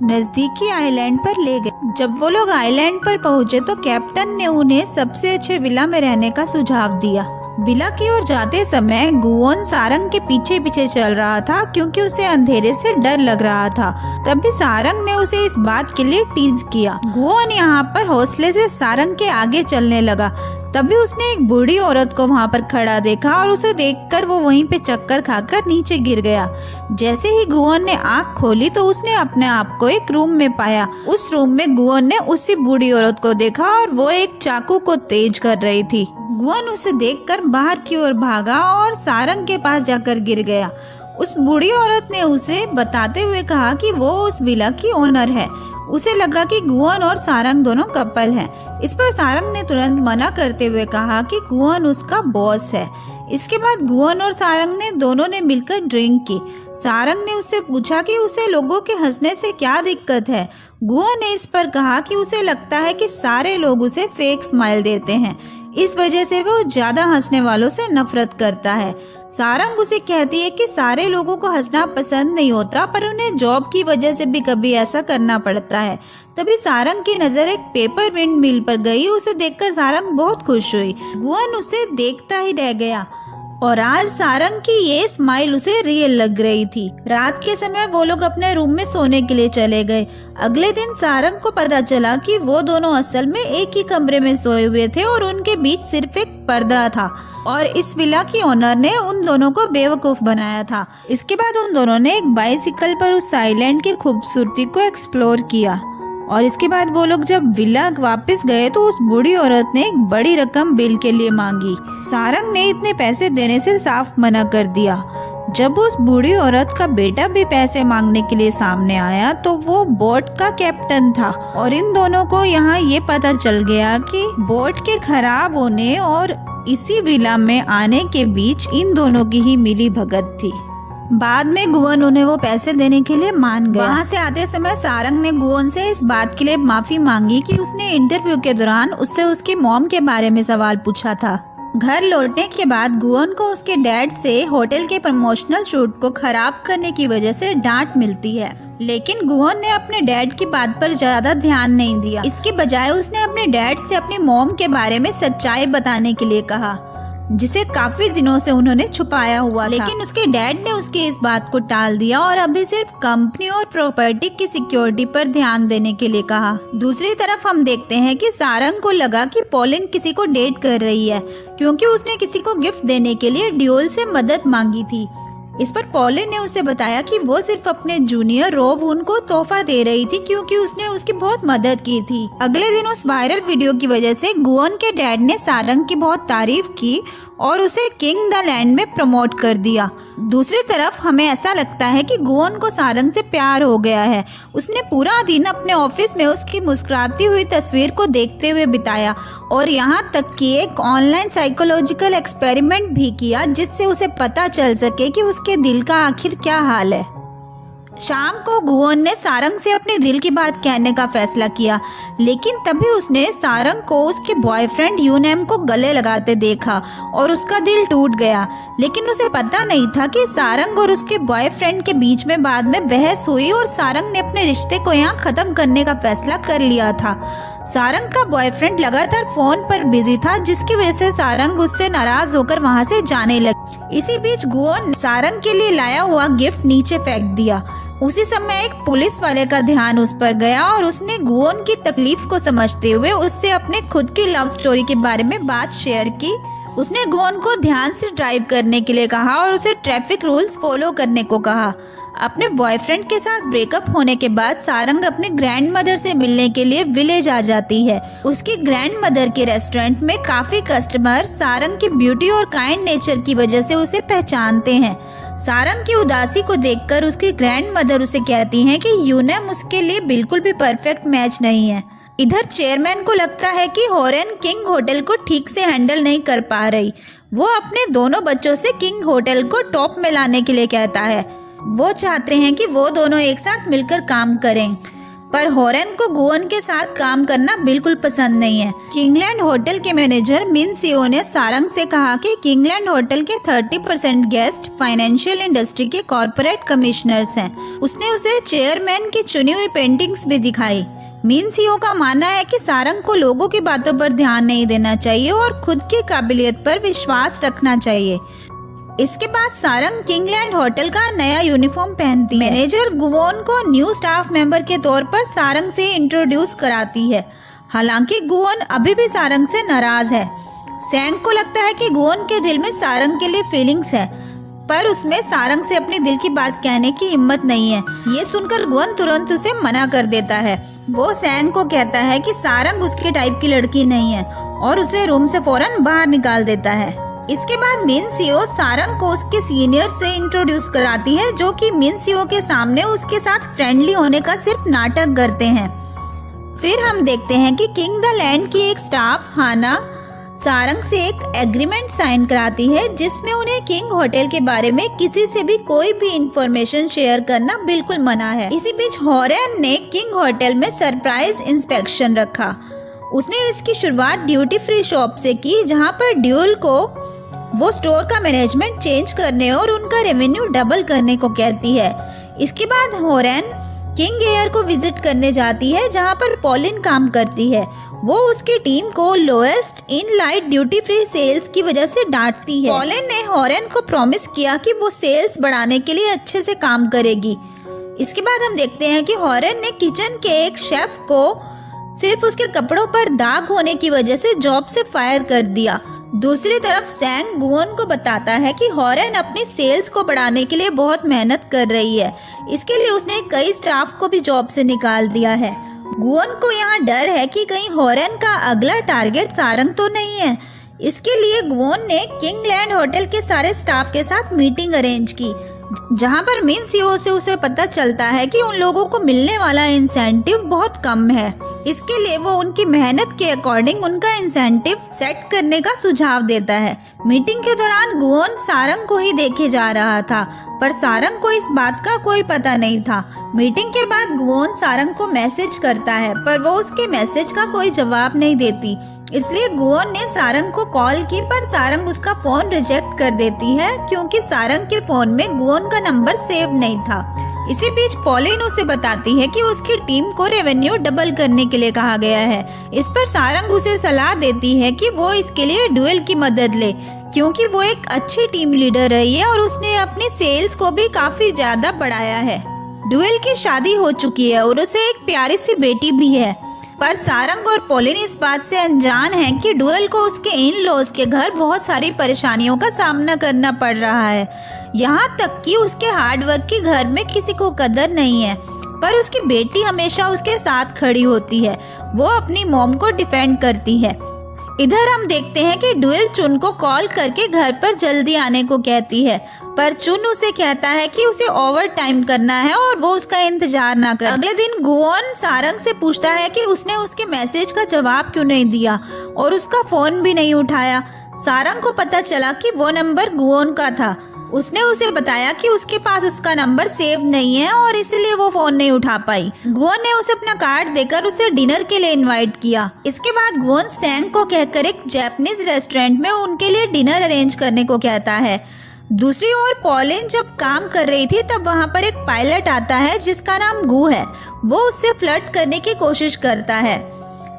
B: नजदीकी आइलैंड पर ले गए। जब वो लोग आइलैंड पर पहुंचे तो कैप्टन ने उन्हें सबसे अच्छे विला में रहने का सुझाव दिया। विला की ओर जाते समय गुवन सारंग के पीछे पीछे चल रहा था, क्योंकि उसे अंधेरे से डर लग रहा था। तभी सारंग ने उसे इस बात के लिए टीज किया। गुवन यहाँ पर हौसले से सारंग के आगे चलने लगा। तभी उसने एक बूढ़ी औरत को वहां पर खड़ा देखा और उसे देखकर वो वहीं पे चक्कर खाकर नीचे गिर गया। जैसे ही गुवन ने आंख खोली तो उसने अपने आप को एक रूम में पाया। उस रूम में गुवन ने उसी बूढ़ी औरत को देखा और वो एक चाकू को तेज कर रही थी। गुवन उसे देखकर बाहर की ओर भागा और सारंग के पास जाकर गिर गया। उस बूढ़ी औरत ने उसे बताते हुए कहा कि वो उस विला की ओनर है। उसे लगा कि गुवन और सारंग दोनों कपल हैं। इस पर सारंग ने तुरंत मना करते हुए कहा कि गुवन उसका बॉस है। इसके बाद गुवन और सारंग ने दोनों ने मिलकर ड्रिंक की। सारंग ने उससे पूछा कि उसे लोगों के हंसने से क्या दिक्कत है। गुवन ने इस पर कहा कि उसे लगता है कि सारे लोग उसे फेक स्माइल देते हैं, इस वजह से वो ज्यादा हंसने वालों से नफरत करता है। सारंग उसे कहती है कि सारे लोगों को हंसना पसंद नहीं होता, पर उन्हें जॉब की वजह से भी कभी ऐसा करना पड़ता है। तभी सारंग की नजर एक पेपर विंड मिल पर गई। उसे देखकर सारंग बहुत खुश हुई। गुवन उसे देखता ही रह गया और आज सारंग की ये स्माइल उसे रियल लग रही थी। रात के समय वो लोग अपने रूम में सोने के लिए चले गए। अगले दिन सारंग को पता चला कि वो दोनों असल में एक ही कमरे में सोए हुए थे और उनके बीच सिर्फ एक पर्दा था और इस विला की ओनर ने उन दोनों को बेवकूफ बनाया था। इसके बाद उन दोनों ने एक बाइसिकल पर उस आइलैंड की खूबसूरती को एक्सप्लोर किया और इसके बाद वो लोग जब विला वापस गए तो उस बूढ़ी औरत ने एक बड़ी रकम बिल के लिए मांगी। सारंग ने इतने पैसे देने से साफ मना कर दिया। जब उस बूढ़ी औरत का बेटा भी पैसे मांगने के लिए सामने आया तो वो बोट का कैप्टन था और इन दोनों को यहाँ ये पता चल गया कि बोट के खराब होने और इसी विला में आने के बीच इन दोनों की ही मिली भगत थी। बाद में गुवन उन्हें वो पैसे देने के लिए मान गया। वहाँ से आते समय सारंग ने गुवन से इस बात के लिए माफी मांगी कि उसने इंटरव्यू के दौरान उससे उसकी मॉम के बारे में सवाल पूछा था। घर लौटने के बाद गुवन को उसके डैड से होटल के प्रमोशनल शूट को खराब करने की वजह से डांट मिलती है, लेकिन गुवन ने अपने डैड की बात पर ज्यादा ध्यान नहीं दिया। इसके बजाय उसने अपने डैड से अपनी मॉम के बारे में सच्चाई बताने के लिए कहा, जिसे काफी दिनों से उन्होंने छुपाया हुआ था। लेकिन उसके डैड ने उसकी इस बात को टाल दिया और अभी सिर्फ कंपनी और प्रॉपर्टी की सिक्योरिटी पर ध्यान देने के लिए कहा। दूसरी तरफ हम देखते हैं कि सारंग को लगा कि पॉलिन किसी को डेट कर रही है, क्योंकि उसने किसी को गिफ्ट देने के लिए ड्यूल से मदद मांगी थी। इस पर पॉलिन ने उसे बताया कि वो सिर्फ अपने जूनियर रोवून को तोहफा दे रही थी, क्योंकि उसने उसकी बहुत मदद की थी। अगले दिन उस वायरल वीडियो की वजह से गुवन के डैड ने सारंग की बहुत तारीफ की और उसे किंग द लैंड में प्रमोट कर दिया। दूसरी तरफ हमें ऐसा लगता है कि गुवन को सारंग से प्यार हो गया है। उसने पूरा दिन अपने ऑफिस में उसकी मुस्कुराती हुई तस्वीर को देखते हुए बिताया और यहाँ तक कि एक ऑनलाइन साइकोलॉजिकल एक्सपेरिमेंट भी किया, जिससे उसे पता चल सके कि उसके दिल का आखिर क्या हाल है। शाम को गुवन ने सारंग से अपने दिल की बात कहने का फैसला किया, लेकिन तभी उसने सारंग को उसके बॉयफ्रेंड यूनेम को गले लगाते देखा और उसका दिल टूट गया। लेकिन उसे पता नहीं था कि सारंग और उसके बॉयफ्रेंड के बीच में बाद में बहस हुई और सारंग ने अपने रिश्ते को यहाँ खत्म करने का फैसला कर लिया था। सारंग का बॉयफ्रेंड लगातार फोन पर बिजी था, जिसकी वजह से सारंग उससे नाराज होकर वहाँ से जाने लगी। इसी बीच गुवन सारंग के लिए लाया हुआ गिफ्ट नीचे फेंक दिया। उसी समय एक पुलिस वाले का ध्यान उस पर गया और उसने गुवन की तकलीफ को समझते हुए उससे अपने खुद की लव स्टोरी के बारे में बात शेयर की। उसने गुवन को ध्यान से ड्राइव करने के लिए कहा और उसे ट्रैफिक रूल्स फॉलो करने को कहा। अपने बॉयफ्रेंड के साथ ब्रेकअप होने के बाद सारंग अपने ग्रैंड मदर से मिलने के लिए विलेज आ जाती है। उसकी ग्रैंड मदर के रेस्टोरेंट में काफी कस्टमर सारंग की ब्यूटी और काइंड नेचर की वजह से उसे पहचानते हैं। सारंग की उदासी को देखकर उसकी ग्रैंड मदर उसे कहती हैं कि यूनेम उसके लिए बिल्कुल भी परफेक्ट मैच नहीं है। इधर चेयरमैन को लगता है कि हॉरेन किंग होटल को ठीक से हैंडल नहीं कर पा रही। वो अपने दोनों बच्चों से किंग होटल को टॉप में लाने के लिए कहता है। वो चाहते हैं कि वो दोनों एक साथ मिलकर काम करें, पर हॉरेन को गुवन के साथ काम करना बिल्कुल पसंद नहीं है। किंगलैंड होटल के मैनेजर मिन सियो ने सारंग से कहा कि किंगलैंड होटल के 30% गेस्ट फाइनेंशियल इंडस्ट्री के कॉर्पोरेट कमिश्नर्स हैं। उसने उसे चेयरमैन की चुनी हुई पेंटिंग्स भी दिखाई। मिन सियो का मानना है कि सारंग को लोगों की बातों पर ध्यान नहीं देना चाहिए और खुद की काबिलियत पर विश्वास रखना चाहिए। इसके बाद सारंग किंगलैंड होटल का नया यूनिफॉर्म पहनती है। मैनेजर गुवन को न्यू स्टाफ मेंबर के तौर पर सारंग से इंट्रोड्यूस कराती है। हालांकि गुवन अभी भी सारंग से नाराज है। सैंग को लगता है कि गुवन के दिल में सारंग के लिए फीलिंग्स है, पर उसमें सारंग से अपने दिल की बात कहने की हिम्मत नहीं है। ये सुनकर गुवन तुरंत उसे मना कर देता है। वो सैंग को कहता है कि सारंग उसके टाइप की लड़की नहीं है और उसे रूम से फौरन बाहर निकाल देता है। इसके बाद मिन सियो सारंग को उसके सीनियर से इंट्रोड्यूस कराती है, जो कि मिन सियो के सामने उसके साथ फ्रेंडली होने का सिर्फ नाटक करते हैं। फिर हम देखते हैं कि किंग द लैंड की एक स्टाफ हाना सारंग से एक एग्रीमेंट साइन कराती है, जिसमें उन्हें किंग होटल के बारे में किसी से भी कोई भी इंफॉर्मेशन शेयर करना बिल्कुल मना है। इसी बीच हॉरेन ने किंग होटल में सरप्राइज इंस्पेक्शन रखा। उसने इसकी शुरुआत ड्यूटी फ्री शॉप से की, जहां पर ड्यूल को वो स्टोर का मैनेजमेंट चेंज करने और उनका रेवेन्यू डबल करने को कहती है। इसके बाद हॉरेन किंग एयर को विजिट करने जाती है, जहां पर पॉलिन काम करती है। वो उसकी टीम को lowest in light duty free sales की वजह से डांटती है। पॉलिन ने हॉरेन को प्रॉमिस किया कि वो सेल्स बढ़ाने के लिए अच्छे से काम करेगी। इसके बाद हम देखते हैं कि हॉरेन ने किचन के एक शेफ को सिर्फ उसके कपड़ों पर दाग होने की वजह से जॉब से फायर कर दिया। दूसरी तरफ सैंग गुवन को बताता है कि हॉरेन अपनी सेल्स को बढ़ाने के लिए बहुत मेहनत कर रही है। इसके लिए उसने कई स्टाफ को भी जॉब से निकाल दिया है। गुवन को यहाँ डर है कि कहीं हॉरेन का अगला टारगेट सारंग तो नहीं है। इसके लिए गुवन ने किंगलैंड होटल के सारे स्टाफ के साथ मीटिंग अरेंज की, जहां पर मेन सीईओ से उसे पता चलता है कि उन लोगों को मिलने वाला इंसेंटिव बहुत कम है। इसके लिए वो उनकी मेहनत के अकॉर्डिंग उनका इंसेंटिव सेट करने का सुझाव देता है। मीटिंग के दौरान गुओन सारंग को ही देखे जा रहा था, पर सारंग को इस बात का कोई पता नहीं था। मीटिंग के बाद गुओन सारंग को मैसेज करता है, पर वो उसके मैसेज का कोई जवाब नहीं देती। इसलिए गुओन ने सारंग को कॉल की, पर सारंग उसका फोन रिजेक्ट कर देती है क्योंकि सारंग के फोन में गुओन का नंबर सेव नहीं था। इसी बीच पॉलिन उसे बताती है कि उसकी टीम को रेवेन्यू डबल करने के लिए कहा गया है। इस पर सारंग उसे सलाह देती है कि वो इसके लिए ड्यूल की मदद ले, क्योंकि वो एक अच्छी टीम लीडर रही है और उसने अपनी सेल्स को भी काफी ज्यादा बढ़ाया है। ड्यूल की शादी हो चुकी है और उसे एक प्यारी सी बेटी भी है, पर सारंग और पॉलिन इस बात से अनजान हैं कि ड्यूल को उसके इन लॉज के घर बहुत सारी परेशानियों का सामना करना पड़ रहा है। यहाँ तक कि उसके हार्डवर्क के घर में किसी को कदर नहीं है, पर उसकी बेटी हमेशा उसके साथ खड़ी होती है। वो अपनी मॉम को डिफेंड करती है। इधर हम देखते हैं कि ड्यूल चुन को कॉल करके घर पर जल्दी आने को कहती है, पर चुन उसे कहता है कि उसे ओवर टाइम करना है और वो उसका इंतजार ना करे। अगले दिन गुओन सारंग से पूछता है कि उसने उसके मैसेज का जवाब क्यों नहीं दिया और उसका फोन भी नहीं उठाया। सारंग को पता चला कि वो नंबर गुओन का था। उसने उसे बताया कि उसके पास उसका नंबर सेव नहीं है और इसलिए वो फोन नहीं उठा पाई। गुओन ने उसे अपना कार्ड देकर उसे डिनर के लिए इनवाइट किया। इसके बाद गुओन सैंग को कहकर एक जापानीज रेस्टोरेंट में उनके लिए डिनर अरेंज करने को कहता है। दूसरी ओर पॉलिन जब काम कर रही थी तब वहाँ पर एक पायलट आता है जिसका नाम गू है। वो उससे फ्लर्ट करने की कोशिश करता है।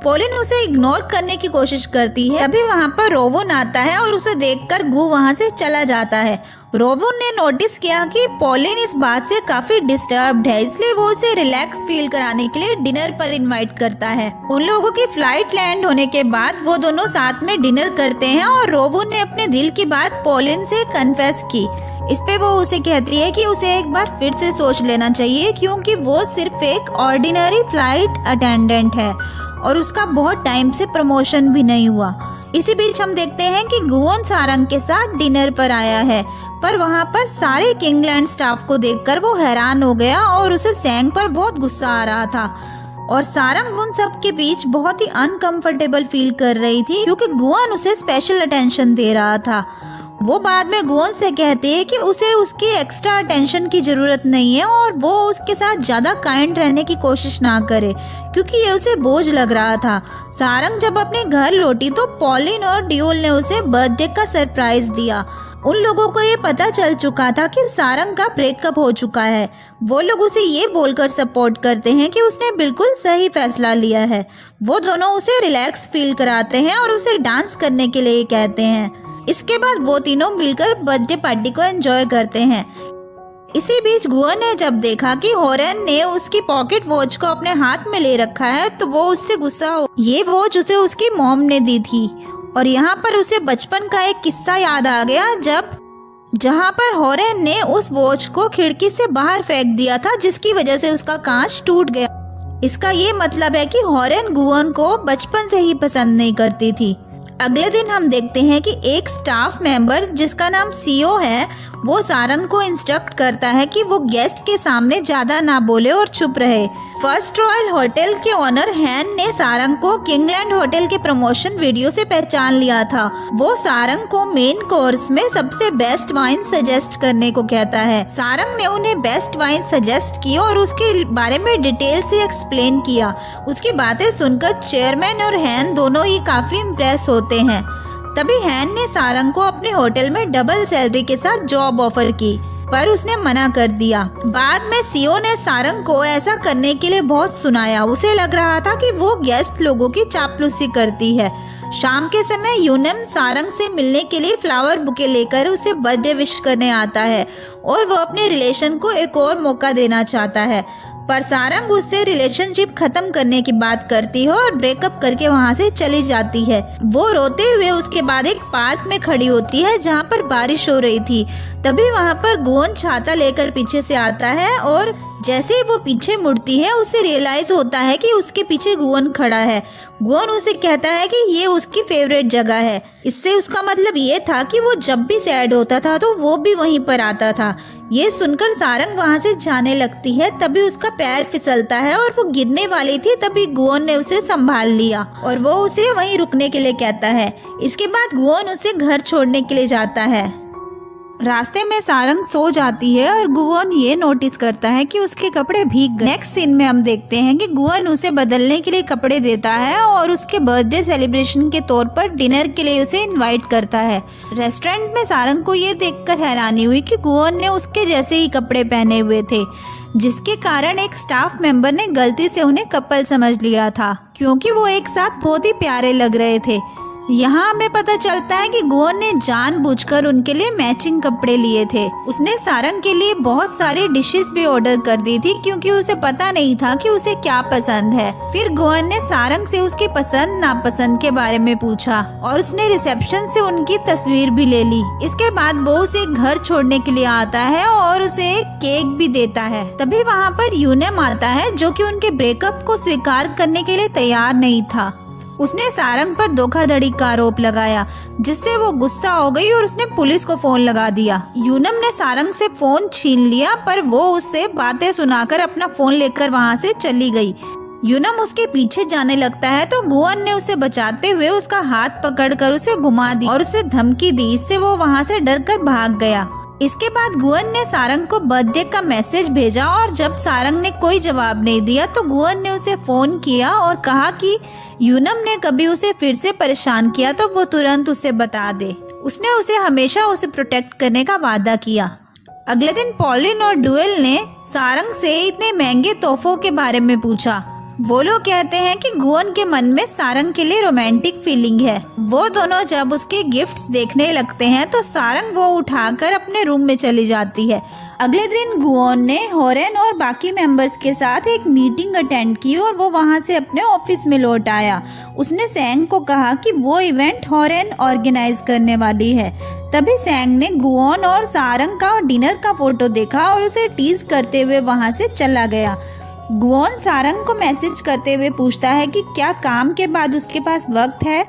B: पॉलिन उसे इग्नोर करने की कोशिश करती है। तभी वहाँ पर रोवन आता है और उसे देखकर गू वहाँ से चला जाता है। रोवन ने नोटिस किया कि पॉलिन इस बात से काफी डिस्टर्ब्ड है, इसलिए वो उसे रिलैक्स फील कराने के लिए डिनर पर इनवाइट करता है। उन लोगों की फ्लाइट लैंड होने के बाद वो दोनों साथ में डिनर करते हैं और रोवन ने अपने दिल की बात पॉलिन से कन्फेस की। इस पे वो उसे कहती है कि उसे एक बार फिर से सोच लेना चाहिए, क्योंकि वो सिर्फ एक ऑर्डिनरी फ्लाइट अटेंडेंट है और उसका बहुत टाइम से प्रमोशन भी नहीं हुआ। इसी बीच हम देखते हैं कि गुओन सारंग के साथ डिनर पर आया है, पर वहाँ पर सारे किंगलैंड स्टाफ को देखकर वो हैरान हो गया और उसे सैंग पर बहुत गुस्सा आ रहा था। और सारंग उन सब के बीच बहुत ही अनकंफर्टेबल फील कर रही थी क्योंकि गुओन उसे स्पेशल अटेंशन दे रहा था। वो बाद में गुओन से कहती है कि उसे उसकी एक्स्ट्रा अटेंशन की ज़रूरत नहीं है और वो उसके साथ ज़्यादा काइंड रहने की कोशिश ना करे, क्योंकि ये उसे बोझ लग रहा था। सारंग जब अपने घर लौटी तो पॉलिन और ड्यूल ने उसे बर्थडे का सरप्राइज दिया। उन लोगों को ये पता चल चुका था कि सारंग का ब्रेकअप हो चुका है। वो लोग उसे ये बोलकर सपोर्ट करते हैं कि उसने बिल्कुल सही फैसला लिया है। वो दोनों उसे रिलैक्स फील कराते हैं और उसे डांस करने के लिए कहते हैं। इसके बाद वो तीनों मिलकर बर्थडे पार्टी को एंजॉय करते हैं। इसी बीच गुओन ने जब देखा कि होरेन ने उसकी पॉकेट वॉच को अपने हाथ में ले रखा है तो वो उससे गुस्सा हो। ये वॉच उसे उसकी मॉम ने दी थी और यहाँ पर उसे बचपन का एक किस्सा याद आ गया जहाँ पर होरेन ने उस वॉच को खिड़की से बाहर फेंक दिया था, जिसकी वजह से उसका कांच टूट गया। इसका ये मतलब है कि होरेन गुओन को बचपन से ही पसंद नहीं करती थी। अगले दिन हम देखते हैं कि एक स्टाफ मेंबर जिसका नाम सीओ है वो सारंग को इंस्ट्रक्ट करता है कि वो गेस्ट के सामने ज़्यादा ना बोले और चुप रहे। फर्स्ट रॉयल होटल के ओनर हैन ने सारंग को किंगलैंड होटल के प्रमोशन वीडियो से पहचान लिया था। वो सारंग को मेन कोर्स में सबसे बेस्ट वाइन सजेस्ट करने को कहता है। सारंग ने उन्हें बेस्ट वाइन सजेस्ट की और उसके बारे में डिटेल से एक्सप्लेन किया। उसकी बातें सुनकर चेयरमैन और हैन दोनों ही काफ़ी इम्प्रेस होते हैं। तभी हैन ने सारंग को अपने होटल में डबल सैलरी के साथ जॉब ऑफर की, पर उसने मना कर दिया। बाद में सीओ ने सारंग को ऐसा करने के लिए बहुत सुनाया। उसे लग रहा था कि वो गेस्ट लोगों की चापलूसी करती है। शाम के समय यूनम सारंग से मिलने के लिए फ्लावर बुके लेकर उसे बर्थडे विश करने आता है और वो अपने रिलेशन को एक और मौका देना चाहता है, पर सारंग उससे रिलेशनशिप खत्म करने की बात करती है और ब्रेकअप करके वहाँ से चली जाती है। वो रोते हुए उसके बाद एक पार्क में खड़ी होती है जहाँ पर बारिश हो रही थी। तभी वहाँ पर गुओन छाता लेकर पीछे से आता है और जैसे ही वो पीछे मुड़ती है उसे रियलाइज होता है कि उसके पीछे गुवन खड़ा है। गुवन उसे कहता है कि ये उसकी फेवरेट जगह है। इससे उसका मतलब ये था कि वो जब भी सैड होता था तो वो भी वहीं पर आता था। ये सुनकर सारंग वहां से जाने लगती है। तभी उसका पैर फिसलता है और वो गिरने वाली थी। तभी गुवन ने उसे संभाल लिया और वो उसे वहीं रुकने के लिए कहता है। इसके बाद गुवन उसे घर छोड़ने के लिए जाता है। रास्ते में सारंग सो जाती है और गुवन ये नोटिस करता है कि उसके कपड़े भीग गए। नेक्स्ट सीन में हम देखते हैं कि गुवन उसे बदलने के लिए कपड़े देता है और उसके बर्थडे सेलिब्रेशन के तौर पर डिनर के लिए उसे इनवाइट करता है। रेस्टोरेंट में सारंग को ये देखकर हैरानी हुई कि गुवन ने उसके जैसे ही कपड़े पहने हुए थे, जिसके कारण एक स्टाफ मेंबर ने गलती से उन्हें कपल समझ लिया था, क्योंकि वो एक साथ बहुत ही प्यारे लग रहे थे। यहाँ हमें पता चलता है कि गुवन ने जानबूझकर उनके लिए मैचिंग कपड़े लिए थे। उसने सारंग के लिए बहुत सारी डिशेस भी ऑर्डर कर दी थी, क्योंकि उसे पता नहीं था कि उसे क्या पसंद है। फिर गुवन ने सारंग से उसकी पसंद नापसंद के बारे में पूछा और उसने रिसेप्शन से उनकी तस्वीर भी ले ली। इसके बाद वो उसे घर छोड़ने के लिए आता है और उसे एक केक भी देता है। तभी वहाँ पर यूनम आता है, जो कि उनके ब्रेकअप को स्वीकार करने के लिए तैयार नहीं था। उसने सारंग पर धोखाधड़ी का आरोप लगाया, जिससे वो गुस्सा हो गई और उसने पुलिस को फोन लगा दिया। यूनम ने सारंग से फोन छीन लिया, पर वो उससे बातें सुनाकर अपना फोन लेकर वहां से चली गई। यूनम उसके पीछे जाने लगता है तो गुवन ने उसे बचाते हुए उसका हाथ पकड़कर उसे घुमा दी और उसे धमकी दी। इससे वो वहां से डरकर भाग गया। इसके बाद गुवन ने सारंग को बर्थडे का मैसेज भेजा और जब सारंग ने कोई जवाब नहीं दिया तो गुवन ने उसे फ़ोन किया और कहा कि यूनम ने कभी उसे फिर से परेशान किया तो वो तुरंत उसे बता दे। उसने उसे हमेशा उसे प्रोटेक्ट करने का वादा किया। अगले दिन पॉलिन और ड्यूएल ने सारंग से इतने महंगे तोहफों के बारे में पूछा। वो लोग कहते हैं कि गुवन के मन में सारंग के लिए रोमांटिक फीलिंग है। वो दोनों जब उसके गिफ्ट्स देखने लगते हैं तो सारंग वो उठाकर अपने रूम में चली जाती है। अगले दिन गुवन ने होरेन और बाकी मेंबर्स के साथ एक मीटिंग अटेंड की और वो वहाँ से अपने ऑफिस में लौट आया। उसने सैंग को कहा कि वो इवेंट होरेन ऑर्गेनाइज करने वाली है। तभी सैंग ने गुवन और सारंग का डिनर का फोटो देखा और उसे टीज करते हुए वहाँ से चला गया। गुवन सारंग को मैसेज करते हुए पूछता है कि क्या काम के बाद उसके पास वक्त है,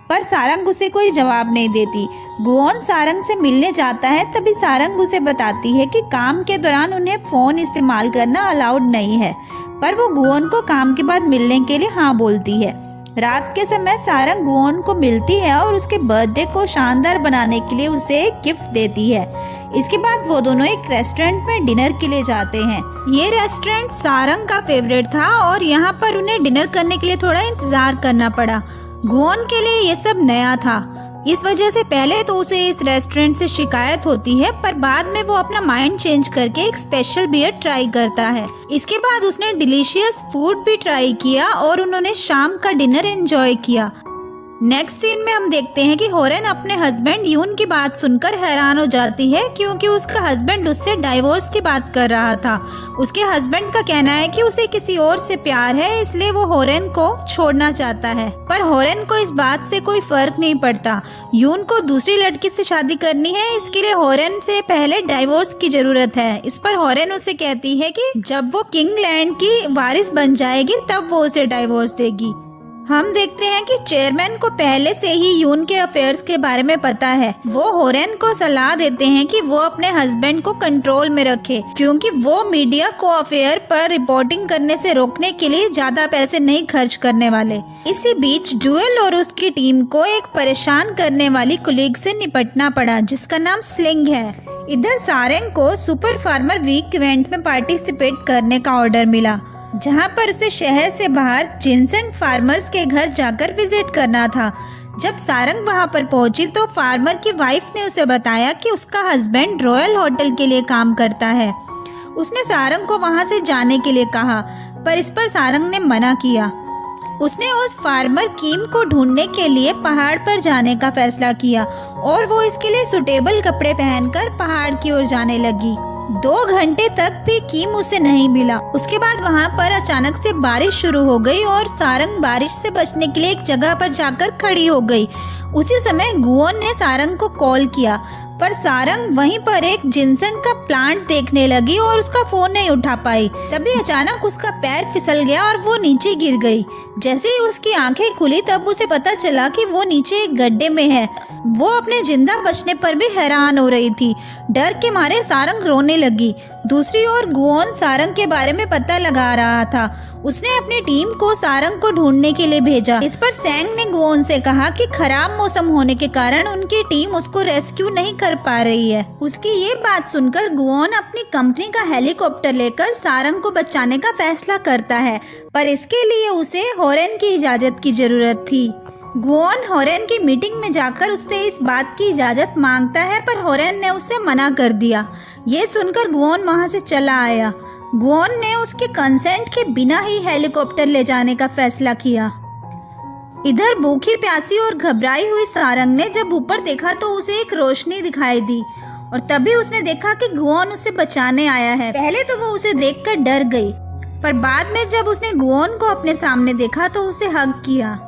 B: पर सारंग उसे कोई जवाब नहीं देती। गुवन सारंग से मिलने जाता है, तभी सारंग उसे बताती है कि काम के दौरान उन्हें फ़ोन इस्तेमाल करना अलाउड नहीं है, पर वो गुवन को काम के बाद मिलने के लिए हाँ बोलती है। रात के समय सारंग गुवन को मिलती है और उसके बर्थडे को शानदार बनाने के लिए उसे एक गिफ्ट देती है। इसके बाद वो दोनों एक रेस्टोरेंट में डिनर के लिए जाते हैं। ये रेस्टोरेंट सारंग का फेवरेट था और यहाँ पर उन्हें डिनर करने के लिए थोड़ा इंतजार करना पड़ा। गुवन के लिए ये सब नया था, इस वजह से पहले तो उसे इस रेस्टोरेंट से शिकायत होती है, पर बाद में वो अपना माइंड चेंज करके एक स्पेशल बियर ट्राई करता है। इसके बाद उसने डिलीशियस फूड भी ट्राई किया और उन्होंने शाम का डिनर एंजॉय किया। नेक्स्ट सीन में हम देखते हैं कि होरेन अपने हस्बैंड यून की बात सुनकर हैरान हो जाती है, क्योंकि उसका हस्बैंड उससे डाइवोर्स की बात कर रहा था। उसके हस्बैंड का कहना है कि उसे किसी और से प्यार है, इसलिए वो होरेन को छोड़ना चाहता है। पर होरेन को इस बात से कोई फर्क नहीं पड़ता। यून को दूसरी लड़की से शादी करनी है, इसके लिए होरेन से पहले डाइवोर्स की जरूरत है। इस पर होरेन उसे कहती है कि जब वो किंगलैंड की वारिस बन जाएगी तब वो उसे डाइवोर्स देगी। हम देखते हैं कि चेयरमैन को पहले से ही यून के अफेयर्स के बारे में पता है। वो होरेन को सलाह देते हैं कि वो अपने हस्बैंड को कंट्रोल में रखे, क्योंकि वो मीडिया को अफेयर पर रिपोर्टिंग करने से रोकने के लिए ज्यादा पैसे नहीं खर्च करने वाले। इसी बीच ड्यूएल और उसकी टीम को एक परेशान करने वाली कुलीग से निपटना पड़ा, जिसका नाम स्लिंग है। इधर सारंग को सुपर फार्मर वीक इवेंट में पार्टिसिपेट करने का ऑर्डर मिला, जहां पर उसे शहर से बाहर जिनसेंग फार्मर्स के घर जाकर विजिट करना था। जब सारंग वहां पर पहुंची तो फार्मर की वाइफ ने उसे बताया कि उसका हस्बैंड रॉयल होटल के लिए काम करता है। उसने सारंग को वहां से जाने के लिए कहा, पर इस पर सारंग ने मना किया। उसने उस फार्मर कीम को ढूंढने के लिए पहाड़ पर जाने का फैसला किया और वो इसके लिए सुटेबल कपड़े पहनकर पहाड़ की ओर जाने लगी। 2 घंटे तक भी कीम उसे नहीं मिला। उसके बाद वहाँ पर अचानक से बारिश शुरू हो गई और सारंग बारिश से बचने के लिए एक जगह पर जाकर खड़ी हो गई। उसी समय गुवन ने सारंग को कॉल किया, पर सारंग वहीं पर एक जिनसेंग का प्लांट देखने लगी और उसका फोन नहीं उठा पाई। तभी अचानक उसका पैर फिसल गया और वो नीचे गिर गई। जैसे ही उसकी आंखें खुली तब उसे पता चला कि वो नीचे एक गड्ढे में है। वो अपने जिंदा बचने पर भी हैरान हो रही थी। डर के मारे सारंग रोने लगी। दूसरी ओर गुओन सारंग के बारे में पता लगा रहा था। उसने अपनी टीम को सारंग को ढूंढने के लिए भेजा। इस पर सैंग ने गुओन से कहा कि खराब मौसम होने के कारण उनकी टीम उसको रेस्क्यू नहीं कर पा रही है। उसकी ये बात सुनकर गुओन अपनी कंपनी का हेलीकॉप्टर लेकर सारंग को बचाने का फैसला करता है, पर इसके लिए उसे होरेन की इजाज़त की ज़रूरत थी। गुओन होरेन की मीटिंग में जाकर उससे इस बात की इजाज़त मांगता है, पर होरेन ने उसे मना कर दिया। ये सुनकर गुओन वहाँ से चला आया। गुओन ने उसके कंसेंट के बिना ही हेलीकॉप्टर ले जाने का फैसला किया। इधर भूखी प्यासी और घबराई हुई सारंग ने जब ऊपर देखा तो उसे एक रोशनी दिखाई दी और तभी उसने देखा कि गुओन उसे बचाने आया है। पहले तो वो उसे देखकर डर गई, पर बाद में जब उसने गुओन को अपने सामने देखा तो उसे हग किया।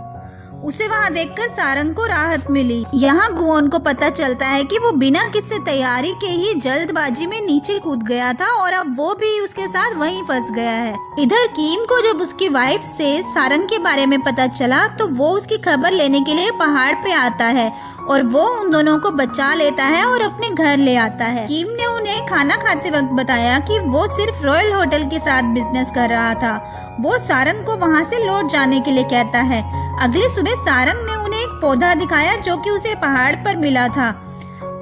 B: उसे वहां देखकर सारंग को राहत मिली। यहाँ गुओन को पता चलता है कि वो बिना किसी तैयारी के ही जल्दबाजी में नीचे कूद गया था और अब वो भी उसके साथ वहीं फंस गया है। इधर कीम को जब उसकी वाइफ से सारंग के बारे में पता चला तो वो उसकी खबर लेने के लिए पहाड़ पे आता है और वो उन दोनों को बचा लेता है और अपने घर ले आता है। कीम ने उन्हें खाना खाते वक्त बताया कि वो सिर्फ रॉयल होटल के साथ बिजनेस कर रहा था। वो सारंग को वहाँ से लौट जाने के लिए कहता है। अगली सुबह सारंग ने उन्हें एक पौधा दिखाया जो कि उसे पहाड़ पर मिला था।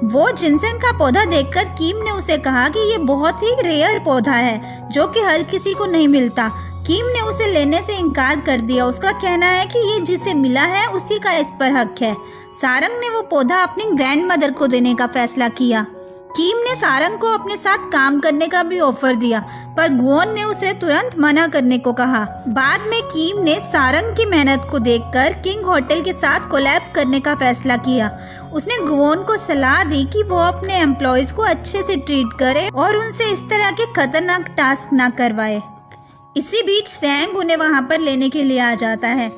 B: वो जिनसेंग का पौधा देखकर कीम ने उसे कहा कि ये बहुत ही रेयर पौधा है जो कि हर किसी को नहीं मिलता। कीम ने उसे लेने से इनकार कर दिया। उसका कहना है कि ये जिसे मिला है उसी का इस पर हक है। सारंग ने वो पौधा अपनी ग्रैंड मदर को देने का फैसला किया। कीम ने सारंग को अपने साथ काम करने का भी ऑफर दिया, पर गुओन ने उसे तुरंत मना करने को कहा। बाद में कीम ने सारंग की मेहनत को देखकर किंग होटल के साथ कोलैब करने का फैसला किया। उसने गुओन को सलाह दी कि वो अपने एम्प्लॉयज को अच्छे से ट्रीट करे और उनसे इस तरह के खतरनाक टास्क ना करवाए। इसी बीच सैंग उन्हें वहां पर लेने के लिए आ जाता है।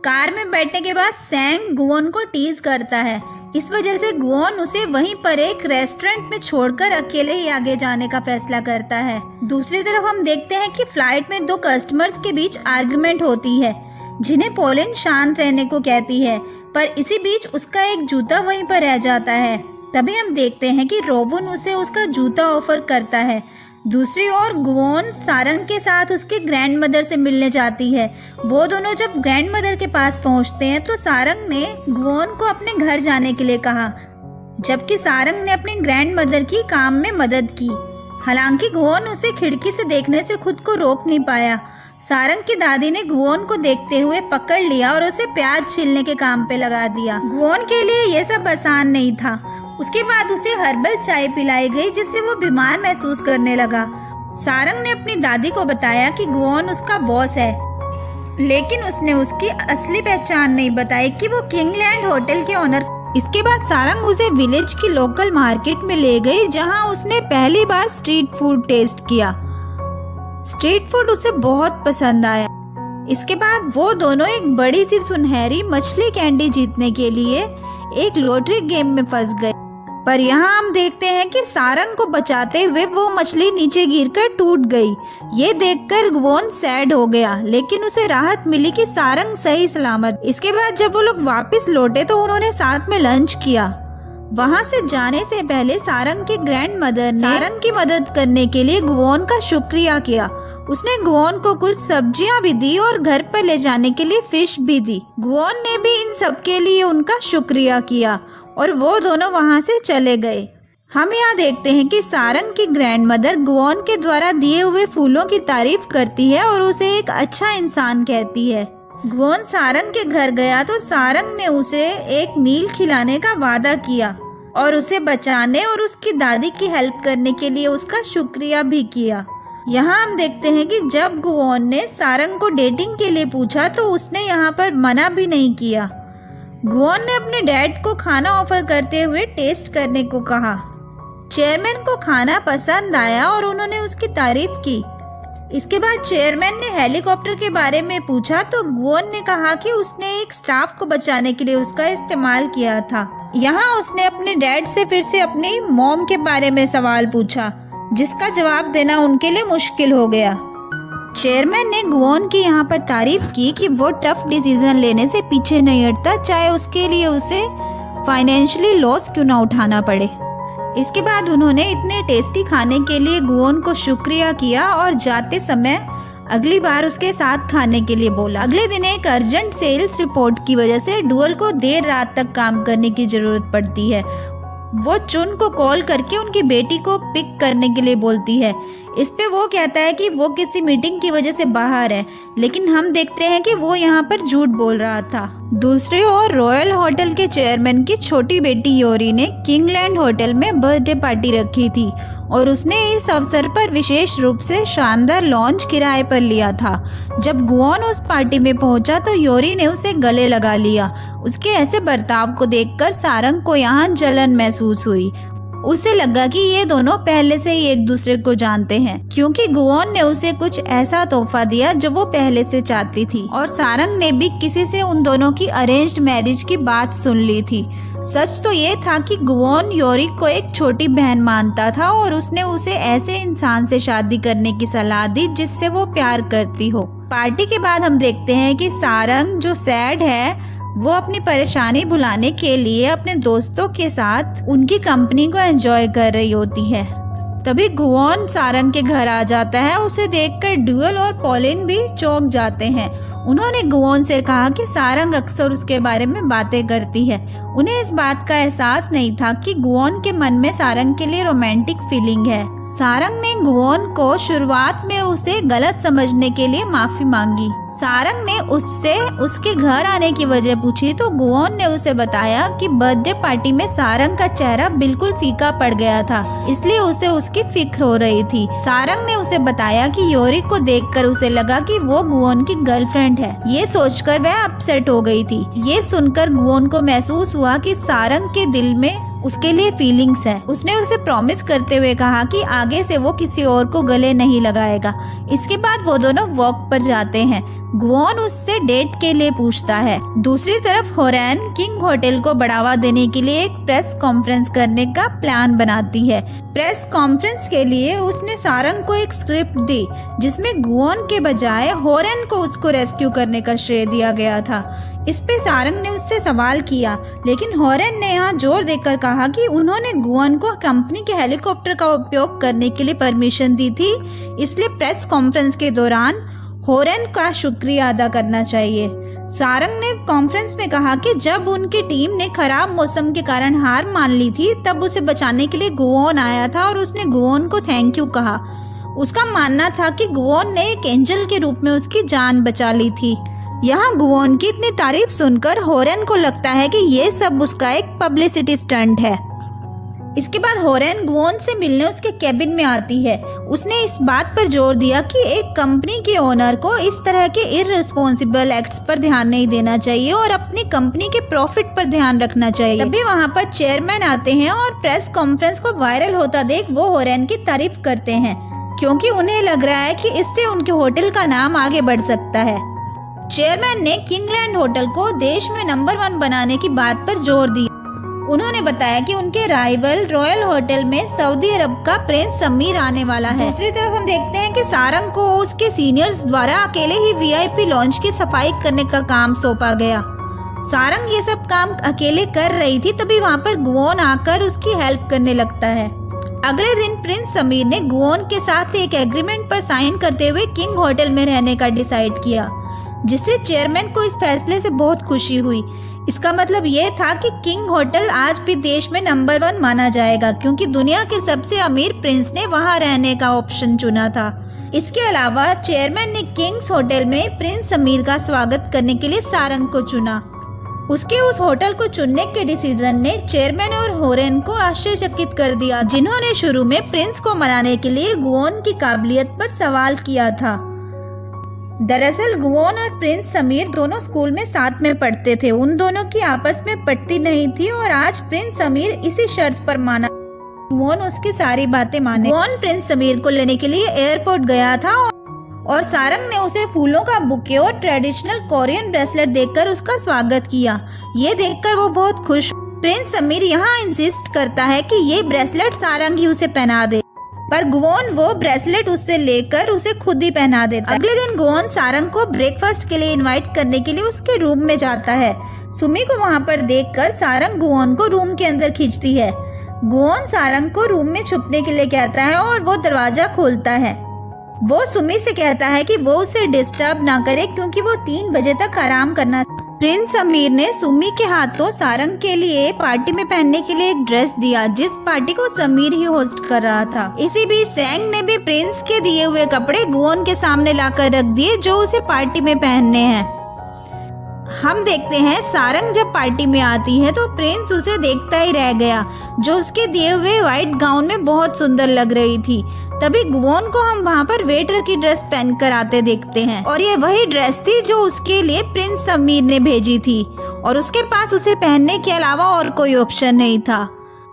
B: कार में बैठने के बाद सैंग गुओन को टीज करता है। इस वजह से गुओन उसे वहीं पर एक रेस्टोरेंट में छोड़कर अकेले ही आगे जाने का फैसला करता है। दूसरी तरफ हम देखते हैं कि फ्लाइट में दो कस्टमर्स के बीच आर्गुमेंट होती है, जिन्हें पोलिन शांत रहने को कहती है, पर इसी बीच उसका एक जूता वहीं पर रह जाता है। तभी हम देखते हैं कि रोवुन उसे उसका जूता ऑफर करता है। दूसरी ओर गुओन सारंग के साथ उसके ग्रैंड मदर से मिलने जाती है। वो दोनों जब ग्रैंड मदर के पास पहुंचते हैं तो सारंग ने गुओन को अपने घर जाने के लिए कहा, जबकि सारंग ने अपनी ग्रैंड मदर की काम में मदद की। हालांकि गुओन उसे खिड़की से देखने से खुद को रोक नहीं पाया। सारंग की दादी ने गुओन को देखते हुए पकड़ लिया और उसे प्याज छीलने के काम पे लगा दिया। गुओन के लिए ये सब आसान नहीं था। उसके बाद उसे हर्बल चाय पिलाई गई जिससे वो बीमार महसूस करने लगा। सारंग ने अपनी दादी को बताया कि गुओन उसका बॉस है, लेकिन उसने उसकी असली पहचान नहीं बताई कि वो किंगलैंड होटल के ओनर। इसके बाद सारंग उसे विलेज की लोकल मार्केट में ले गई जहां उसने पहली बार स्ट्रीट फूड टेस्ट किया। स्ट्रीट फूड उसे बहुत पसंद आया। इसके बाद वो दोनों एक बड़ी सी सुनहरी मछली कैंडी जीतने के लिए एक लॉटरी गेम में फंस गए। पर यहाँ हम देखते हैं कि सारंग को बचाते हुए वो मछली नीचे गिरकर टूट गई। ये देखकर गुओन सैड हो गया, लेकिन उसे राहत मिली कि सारंग सही सलामत। इसके बाद जब वो लोग वापस लौटे तो उन्होंने साथ में लंच किया। वहाँ से जाने से पहले सारंग की ग्रैंड मदर ने सारंग की मदद करने के लिए गुओन का शुक्रिया किया। उसने गुओन को कुछ सब्जियां भी दी और घर पर ले जाने के लिए फिश भी दी। गुओन ने भी इन सब के लिए उनका शुक्रिया किया और वो दोनों वहाँ से चले गए। हम यहाँ देखते हैं कि सारंग की ग्रैंड मदर गुओन के द्वारा दिए हुए फूलों की तारीफ करती है और उसे एक अच्छा इंसान कहती है। गुओन सारंग के घर गया तो सारंग ने उसे एक मील खिलाने का वादा किया और उसे बचाने और उसकी दादी की हेल्प करने के लिए उसका शुक्रिया भी किया। यहाँ हम देखते हैं कि जब गुओन ने सारंग को डेटिंग के लिए पूछा तो उसने यहाँ पर मना भी नहीं किया। गुओन ने अपने डैड को खाना ऑफर करते हुए टेस्ट करने को कहा। चेयरमैन को खाना पसंद आया और उन्होंने उसकी तारीफ की। इसके बाद चेयरमैन ने हेलीकॉप्टर के बारे में पूछा तो गुओन ने कहा कि उसने एक स्टाफ को बचाने के लिए उसका इस्तेमाल किया था। यहाँ उसने अपने डैड से फिर से अपनी मॉम के बारे में सवाल पूछा, जिसका जवाब देना उनके लिए मुश्किल हो गया। चेयरमैन ने गुओन की यहाँ पर तारीफ की कि वो टफ डिसीजन लेने से पीछे नहीं हटता, चाहे उसके लिए उसे फाइनेंशियली लॉस क्यों ना उठाना पड़े। इसके बाद उन्होंने इतने टेस्टी खाने के लिए गुओन को शुक्रिया किया और जाते समय अगली बार उसके साथ खाने के लिए बोला। अगले दिन एक अर्जेंट सेल्स रिपोर्ट की वजह से डुअल को देर रात तक काम करने की जरूरत पड़ती है। वो चुन को कॉल करके उनकी बेटी को पिक करने के लिए बोलती है। इस पे वो कहता है कि वो किसी मीटिंग की वजह से बाहर है, लेकिन हम देखते हैं कि वो यहाँ पर झूठ बोल रहा था। दूसरी ओर रॉयल होटल के चेयरमैन की छोटी बेटी योरी ने किंगलैंड होटल में बर्थडे पार्टी रखी थी और उसने इस अवसर पर विशेष रूप से शानदार लॉन्च किराए पर लिया था। जब गुओन उस पार्टी में पहुंचा तो योरी ने उसे गले लगा लिया। उसके ऐसे बर्ताव को देखकर सारंग को यहाँ जलन महसूस हुई। उसे लगा कि ये दोनों पहले से ही एक दूसरे को जानते हैं, क्योंकि गुओन ने उसे कुछ ऐसा तोहफा दिया जो वो पहले से चाहती थी और सारंग ने भी किसी से उन दोनों की अरेंज्ड मैरिज की बात सुन ली थी। सच तो ये था कि गुओन योरी को एक छोटी बहन मानता था और उसने उसे ऐसे इंसान से शादी करने की सलाह दी जिससे वो प्यार करती हो। पार्टी के बाद हम देखते हैं कि सारंग जो सैड है वो अपनी परेशानी भुलाने के लिए अपने दोस्तों के साथ उनकी कंपनी को एंजॉय कर रही होती है। तभी गुओन सारंग के घर आ जाता है। उसे देखकर ड्यूअल और पॉलिन भी चौंक जाते हैं। उन्होंने गुओन से कहा कि सारंग अक्सर उसके बारे में बातें करती है। उन्हें इस बात का एहसास नहीं था कि गुओन के मन में सारंग के लिए रोमांटिक फीलिंग है। सारंग ने गुओन को शुरुआत में उसे गलत समझने के लिए माफी मांगी। सारंग ने उससे उसके घर आने की वजह पूछी तो गुओन ने उसे बताया कि बर्थडे पार्टी में सारंग का चेहरा बिल्कुल फीका पड़ गया था, इसलिए उसे उसकी फिक्र हो रही थी। सारंग ने उसे बताया कि योरी को देखकर उसे लगा कि वो गुओन की गर्लफ्रेंड है। ये सोचकर वह अपसेट हो गई थी। ये सुनकर गुओन को महसूस हुआ कि सारंग के दिल में उसके लिए फीलिंग्स है। उसने उसे प्रॉमिस करते हुए कहा कि आगे से वो किसी और को गले नहीं लगाएगा। इसके बाद वो दोनों वॉक पर जाते हैं। गुओन उससे डेट के लिए पूछता है। दूसरी तरफ होरेन किंग होटल को बढ़ावा देने के लिए एक प्रेस कॉन्फ्रेंस करने का प्लान बनाती है। प्रेस कॉन्फ्रेंस के लिए उसने सारंग को एक स्क्रिप्ट दी जिसमें गुओन के बजाय होरेन को उसको रेस्क्यू करने का श्रेय दिया गया था। इस पे सारंग ने उससे सवाल किया, लेकिन होरेन ने यहाँ जोर देकर कहा कि उन्होंने गुओन को कंपनी के हेलीकॉप्टर का उपयोग करने के लिए परमिशन दी थी, इसलिए प्रेस कॉन्फ्रेंस के दौरान होरेन का शुक्रिया अदा करना चाहिए। सारंग ने कॉन्फ्रेंस में कहा कि जब उनकी टीम ने खराब मौसम के कारण हार मान ली थी तब उसे बचाने के लिए गुओन आया था और उसने गुओन को थैंक यू कहा। उसका मानना था कि गुओन ने एक एंजल के रूप में उसकी जान बचा ली थी। यहाँ गुओन की इतनी तारीफ सुनकर होरेन को लगता है कि ये सब उसका एक पब्लिसिटी स्टंट है। इसके बाद होरेन गुओन से मिलने उसके कैबिन में आती है। उसने इस बात पर जोर दिया कि एक कंपनी के ओनर को इस तरह के इररिस्पॉन्सिबल एक्ट्स पर ध्यान नहीं देना चाहिए और अपनी कंपनी के प्रॉफिट पर ध्यान रखना चाहिए। तभी वहाँ पर चेयरमैन आते हैं और प्रेस कॉन्फ्रेंस को वायरल होता देख वो होरेन की तारीफ करते हैं, क्योंकि उन्हें लग रहा है कि इससे उनके होटल का नाम आगे बढ़ सकता है। चेयरमैन ने किंगलैंड होटल को देश में नंबर 1 बनाने की बात पर जोर दिया। उन्होंने बताया कि उनके राइवल रॉयल होटल में सऊदी अरब का प्रिंस समीर आने वाला है। दूसरी तरफ हम देखते हैं कि सारंग को उसके सीनियर्स द्वारा अकेले ही वीआईपी लॉन्च की सफाई करने का काम सौंपा गया। सारंग ये सब काम अकेले कर रही थी, तभी वहाँ पर गुओन आकर उसकी हेल्प करने लगता है। अगले दिन प्रिंस समीर ने गुओन के साथ एक एग्रीमेंट पर साइन करते हुए किंग होटल में रहने का डिसाइड किया, जिससे चेयरमैन को इस फैसले से बहुत खुशी हुई। इसका मतलब ये था कि किंग होटल आज भी देश में नंबर 1 माना जाएगा, क्योंकि दुनिया के सबसे अमीर प्रिंस ने वहां रहने का ऑप्शन चुना था। इसके अलावा चेयरमैन ने किंग्स होटल में प्रिंस समीर का स्वागत करने के लिए सारंग को चुना। उसके उस होटल को चुनने के डिसीजन ने चेयरमैन और होरेन को आश्चर्यचकित कर दिया, जिन्होंने शुरू में प्रिंस को मनाने के लिए गुओन की काबिलियत पर सवाल किया था। दरअसल गुओन और प्रिंस समीर दोनों स्कूल में साथ में पढ़ते थे। उन दोनों की आपस में पटती नहीं थी और आज प्रिंस समीर इसी शर्त पर माना गुओन उसकी सारी बातें माने। गुओन प्रिंस समीर को लेने के लिए एयरपोर्ट गया था और सारंग ने उसे फूलों का बुके और ट्रेडिशनल कोरियन ब्रेसलेट देकर उसका स्वागत किया। ये देखकर वो बहुत खुश। प्रिंस समीर यहाँ इंसिस्ट करता है कि ये ब्रेसलेट सारंग ही उसे पहना दे, पर गुवोन वो ब्रेसलेट उससे लेकर उसे खुद ही पहना देता है। अगले दिन गुवोन सारंग को ब्रेकफास्ट के लिए इनवाइट करने के लिए उसके रूम में जाता है। सुमी को वहाँ पर देखकर सारंग गुवोन को रूम के अंदर खींचती है। गुवोन सारंग को रूम में छुपने के लिए कहता है और वो दरवाजा खोलता है। वो सुमी से कहता है कि वो उसे डिस्टर्ब ना करे क्योंकि वो 3 बजे तक आराम करना। प्रिंस समीर ने सुमी के हाथों सारंग के लिए पार्टी में पहनने के लिए एक ड्रेस दिया, जिस पार्टी को समीर ही होस्ट कर रहा था। इसी बीच सेंग ने भी प्रिंस के दिए हुए कपड़े गुवोन के सामने लाकर रख दिए जो उसे पार्टी में पहनने हैं। हम देखते हैं सारंग जब पार्टी में आती है तो प्रिंस उसे देखता ही रह गया, जो उसके दिए हुए व्हाइट गाउन में बहुत सुंदर लग रही थी। तभी गुवोन को हम वहाँ पर वेटर की ड्रेस पहनकर आते देखते हैं और ये वही ड्रेस थी जो उसके लिए प्रिंस समीर ने भेजी थी और उसके पास उसे पहनने के अलावा और कोई ऑप्शन नहीं था।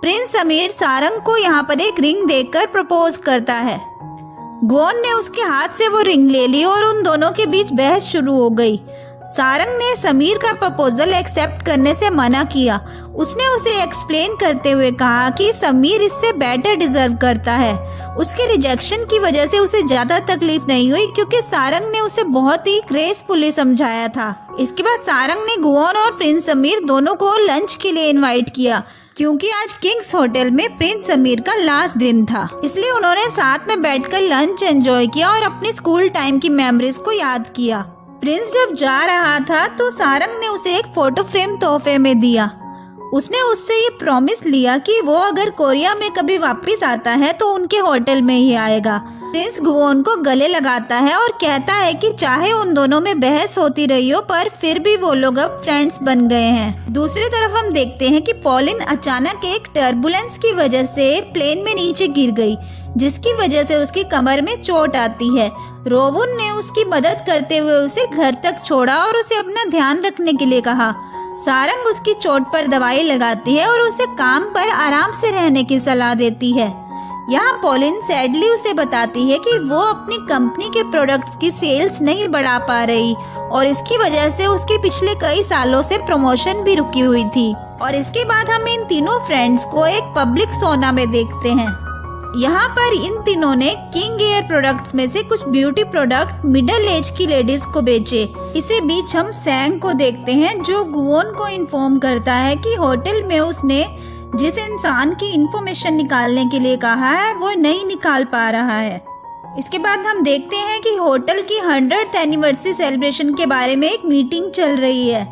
B: प्रिंस समीर सारंग को यहाँ पर एक रिंग देकर प्रपोज करता है। गुवोन ने उसके हाथ से वो रिंग ले ली और उन दोनों के बीच बहस शुरू हो गई। सारंग ने समीर का प्रपोजल एक्सेप्ट करने से मना किया। उसने उसे एक्सप्लेन करते हुए कहा कि समीर इससे बेटर डिजर्व करता है। उसके रिजेक्शन की वजह से उसे ज़्यादा तकलीफ नहीं हुई क्योंकि सारंग ने उसे बहुत ही ग्रेसफुली समझाया था। इसके बाद सारंग ने गुवोन और प्रिंस समीर दोनों को लंच के लिए इनवाइट किया क्योंकि आज किंग्स होटल में प्रिंस समीर का लास्ट दिन था, इसलिए उन्होंने साथ में बैठकर लंच एंजॉय किया और अपनी स्कूल टाइम की मेमोरीज को याद किया। प्रिंस जब जा रहा था तो सारंग ने उसे एक फोटो फ्रेम तोहफे में दिया। उसने उससे ये प्रॉमिस लिया कि वो अगर कोरिया में कभी वापस आता है तो उनके होटल में ही आएगा। प्रिंस गुवोन को गले लगाता है और कहता है कि चाहे उन दोनों में बहस होती रही हो पर फिर भी वो लोग अब फ्रेंड्स बन गए हैं। दूसरी तरफ हम देखते हैं कि पॉलिन अचानक एक टर्बुलेंस की वजह से प्लेन में नीचे गिर गई, जिसकी वजह से उसकी कमर में चोट आती है। रोवुन ने उसकी मदद करते हुए उसे घर तक छोड़ा और उसे अपना ध्यान रखने के लिए कहा। सारंग उसकी चोट पर दवाई लगाती है और उसे काम पर आराम से रहने की सलाह देती है। यहाँ पॉलिन सैडली उसे बताती है कि वो अपनी कंपनी के प्रोडक्ट्स की सेल्स नहीं बढ़ा पा रही और इसकी वजह से उसके पिछले कई सालों से प्रमोशन भी रुकी हुई थी। और इसके बाद हम इन तीनों फ्रेंड्स को एक पब्लिक सोना में देखते हैं। यहाँ पर इन तीनों ने किंग एयर प्रोडक्ट्स में से कुछ ब्यूटी प्रोडक्ट मिडिल एज की लेडीज को बेचे। इसी बीच हम सैंग को देखते हैं जो गुवोन को इन्फॉर्म करता है कि होटल में उसने जिस इंसान की इंफॉर्मेशन निकालने के लिए कहा है वो नहीं निकाल पा रहा है। इसके बाद हम देखते हैं कि होटल की 100th एनिवर्सरी सेलिब्रेशन के बारे में एक मीटिंग चल रही है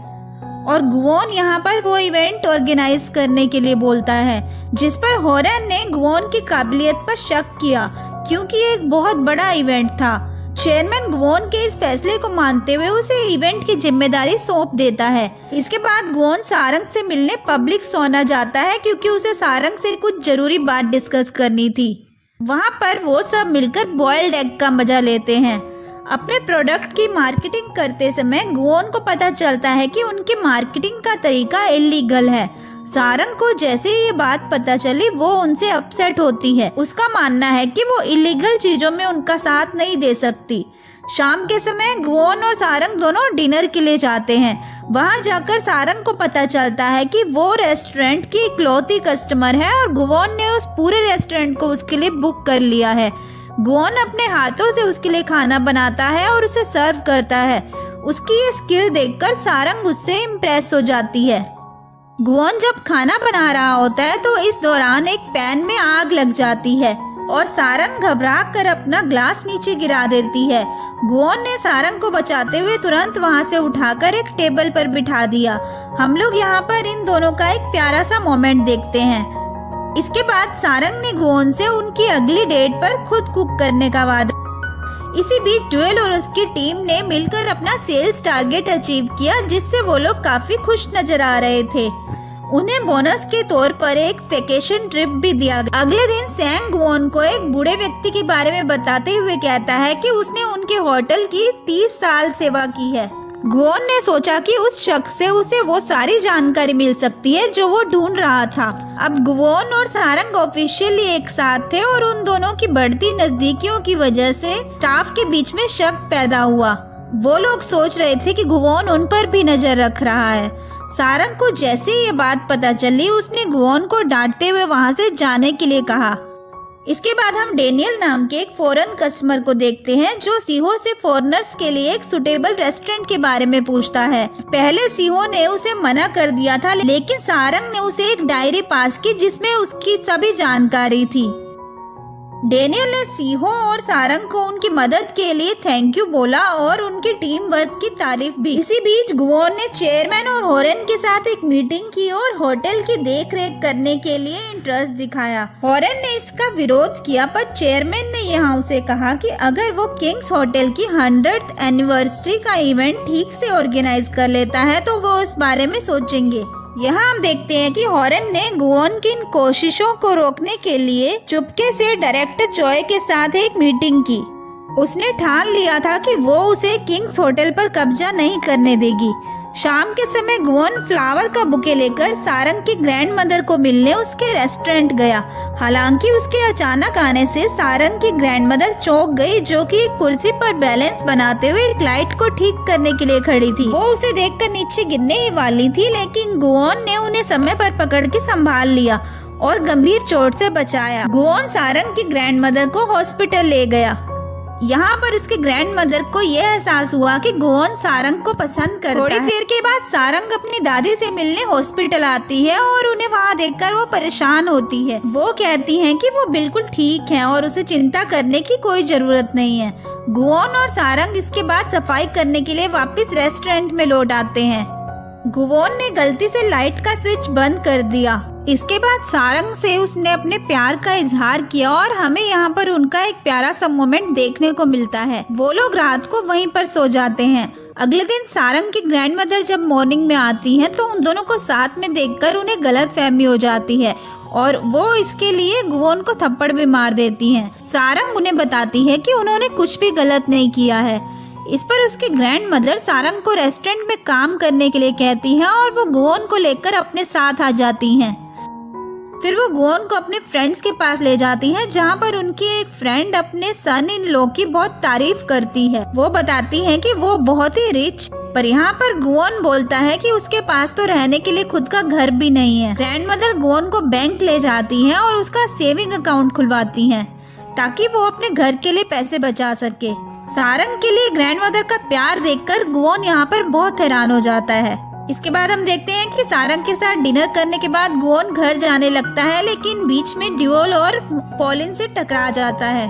B: और गुवोन यहाँ पर वो इवेंट ऑर्गेनाइज करने के लिए बोलता है, जिस पर होरन ने गुवोन की काबिलियत पर शक किया क्योंकि ये एक बहुत बड़ा इवेंट था। चेयरमैन गुवोन के इस फैसले को मानते हुए उसे इवेंट की जिम्मेदारी सौंप देता है। इसके बाद गुवोन सारंग से मिलने पब्लिक सोना जाता है क्योंकि उसे सारंग से कुछ जरूरी बात डिस्कस करनी थी। वहाँ पर वो सब मिलकर बॉइल्ड एग का मजा लेते हैं। अपने प्रोडक्ट की मार्केटिंग करते समय गुवोन को पता चलता है कि उनकी मार्केटिंग का तरीका इलीगल है। सारंग को जैसे ये बात पता चली वो उनसे अपसेट होती है। उसका मानना है कि वो इलीगल चीजों में उनका साथ नहीं दे सकती। शाम के समय गुवोन और सारंग दोनों डिनर के लिए जाते हैं। वहां जाकर सारंग को पता चलता है कि वो रेस्टोरेंट की इकलौती कस्टमर है और गुवोन ने उस पूरे रेस्टोरेंट को उसके लिए बुक कर लिया है। गुवोन अपने हाथों से उसके लिए खाना बनाता है और उसे सर्व करता है। उसकी ये स्किल देखकर सारंग उससे इम्प्रेस हो जाती है। गुवोन जब खाना बना रहा होता है तो इस दौरान एक पैन में आग लग जाती है और सारंग घबरा कर अपना ग्लास नीचे गिरा देती है। गुवोन ने सारंग को बचाते हुए तुरंत वहां से उठाकर एक टेबल पर बिठा दिया। हम लोग यहाँ पर इन दोनों का एक प्यारा सा मोमेंट देखते हैं। इसके बाद सारंग ने गुवोन से उनकी अगली डेट पर खुद कुक करने का वादा। इसी बीच ड्यूल और उसकी टीम ने मिलकर अपना सेल्स टारगेट अचीव किया, जिससे वो लोग काफी खुश नजर आ रहे थे। उन्हें बोनस के तौर पर एक वेकेशन ट्रिप भी दिया गया। अगले दिन सैंग गुवोन को एक बूढ़े व्यक्ति के बारे में बताते हुए कहता है कि उसने उनके होटल की 30 साल सेवा की है। गुओन ने सोचा कि उस शख्स से उसे वो सारी जानकारी मिल सकती है जो वो ढूंढ रहा था। अब गुओन और सारंग ऑफिशियली एक साथ थे और उन दोनों की बढ़ती नजदीकियों की वजह से स्टाफ के बीच में शक पैदा हुआ। वो लोग सोच रहे थे कि गुओन उन पर भी नजर रख रहा है। सारंग को जैसे ये बात पता चली, उसने गुओन को डांटते हुए वहां से जाने के लिए कहा। इसके बाद हम डेनियल नाम के एक फॉरेन कस्टमर को देखते हैं जो सीहो से फॉरेनर्स के लिए एक सुटेबल रेस्टोरेंट के बारे में पूछता है। पहले सीहो ने उसे मना कर दिया था, लेकिन सारंग ने उसे एक डायरी पास की जिसमें उसकी सभी जानकारी थी। डेनियल ने सीहो और सारंग को उनकी मदद के लिए थैंक यू बोला और उनकी टीम वर्क की तारीफ भी। इसी बीच गुओन ने चेयरमैन और हॉरेन के साथ एक मीटिंग की और होटल की देखरेख करने के लिए इंटरेस्ट दिखाया। हॉरेन ने इसका विरोध किया, पर चेयरमैन ने यहाँ उसे कहा कि अगर वो किंग्स होटल की 100th एनिवर्सरी का इवेंट ठीक से ऑर्गेनाइज कर लेता है तो वो इस बारे में सोचेंगे। यहाँ हम देखते हैं कि हॉरेन ने गुओन की इन कोशिशों को रोकने के लिए चुपके से डायरेक्टर चॉय के साथ एक मीटिंग की। उसने ठान लिया था कि वो उसे किंग्स होटल पर कब्जा नहीं करने देगी। शाम के समय गुओन फ्लावर का बुके लेकर सारंग की ग्रैंडमदर को मिलने उसके रेस्टोरेंट गया। हालांकि उसके अचानक आने से सारंग की ग्रैंडमदर चौंक गई, जो कि एक कुर्सी पर बैलेंस बनाते हुए एक लाइट को ठीक करने के लिए खड़ी थी। वो उसे देखकर नीचे गिरने ही वाली थी, लेकिन गुओन ने उन्हें समय पर पकड़ के संभाल लिया और गंभीर चोट से बचाया। गुओन सारंग की ग्रैंडमदर को हॉस्पिटल ले गया। यहाँ पर उसके ग्रैंडमदर को यह एहसास हुआ कि गुओन सारंग को पसंद करता है। थोड़ी देर के बाद सारंग अपनी दादी से मिलने हॉस्पिटल आती है और उन्हें वहाँ देखकर वो परेशान होती है। वो कहती हैं कि वो बिल्कुल ठीक हैं और उसे चिंता करने की कोई जरूरत नहीं है। गुओन और सारंग इसके बाद सफाई करने के लिए वापस रेस्टोरेंट में लौट आते हैं। गुओन ने गलती से लाइट का स्विच बंद कर दिया। इसके बाद सारंग से उसने अपने प्यार का इजहार किया और हमें यहाँ पर उनका एक प्यारा सा मोमेंट देखने को मिलता है। वो लोग रात को वहीं पर सो जाते हैं। अगले दिन सारंग की ग्रैंडमदर जब मॉर्निंग में आती हैं तो उन दोनों को साथ में देखकर उन्हें गलतफहमी हो जाती है और वो इसके लिए गुओन को थप्पड़ भी मार देती हैं। सारंग उन्हें बताती है कि उन्होंने कुछ भी गलत नहीं किया है। इस पर उसकी ग्रैंडमदर सारंग को रेस्टोरेंट में काम करने के लिए कहती हैं और वो गुओन को लेकर अपने साथ आ जाती हैं। फिर वो गुओन को अपने फ्रेंड्स के पास ले जाती हैं, जहाँ पर उनकी एक फ्रेंड अपने सन इन लॉ की बहुत तारीफ करती है। वो बताती हैं कि वो बहुत ही रिच, पर यहाँ पर गुओन बोलता है कि उसके पास तो रहने के लिए खुद का घर भी नहीं है। ग्रैंडमदर गुओन को बैंक ले जाती हैं और उसका सेविंग अकाउंट खुलवाती हैं ताकि वो अपने घर के लिए पैसे बचा सके। सारंग के लिए ग्रैंडमदर का प्यार देखकर गुओन यहाँ पर बहुत हैरान हो जाता है। इसके बाद हम देखते हैं कि सारंग के साथ डिनर करने के बाद गुओन घर जाने लगता है, लेकिन बीच में ड्यूल और पॉलिन से टकरा जाता है।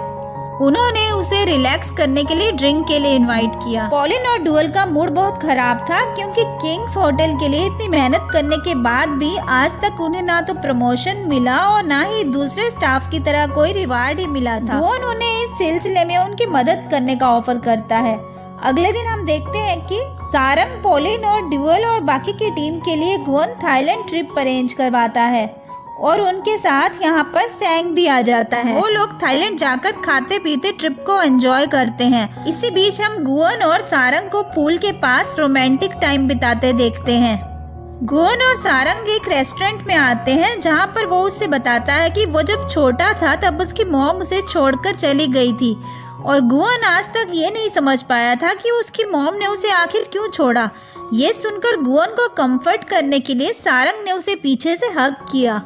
B: उन्होंने उसे रिलैक्स करने के लिए ड्रिंक के लिए इनवाइट किया। पॉलिन और ड्यूल का मूड बहुत खराब था क्योंकि किंग्स होटल के लिए इतनी मेहनत करने के बाद भी आज तक उन्हें ना तो प्रमोशन मिला और ना ही दूसरे स्टाफ की तरह कोई रिवार्ड ही मिला था। गुओन उन्हें इस सिलसिले में उनकी मदद करने का ऑफर करता है। अगले दिन हम देखते हैं कि सारंग, पॉलिन और ड्यूल और बाकी की टीम के लिए गुओन थाईलैंड ट्रिप अरेंज करवाता है और उनके साथ यहाँ पर सैंग भी आ जाता है। वो लोग थाईलैंड जाकर खाते पीते ट्रिप को एंजॉय करते हैं। इसी बीच हम गुओन और सारंग को पूल के पास रोमांटिक टाइम बिताते देखते हैं। गुओन और सारंग एक रेस्टोरेंट में आते हैं जहाँ पर वो उससे बताता है कि वो जब छोटा था तब उसकी मॉम उसे छोड़कर चली गई थी और गुओन आज तक ये नहीं समझ पाया था कि उसकी मॉम ने उसे आखिर क्यों छोड़ा। ये सुनकर गुओन को कंफर्ट करने के लिए सारंग ने उसे पीछे से हग किया।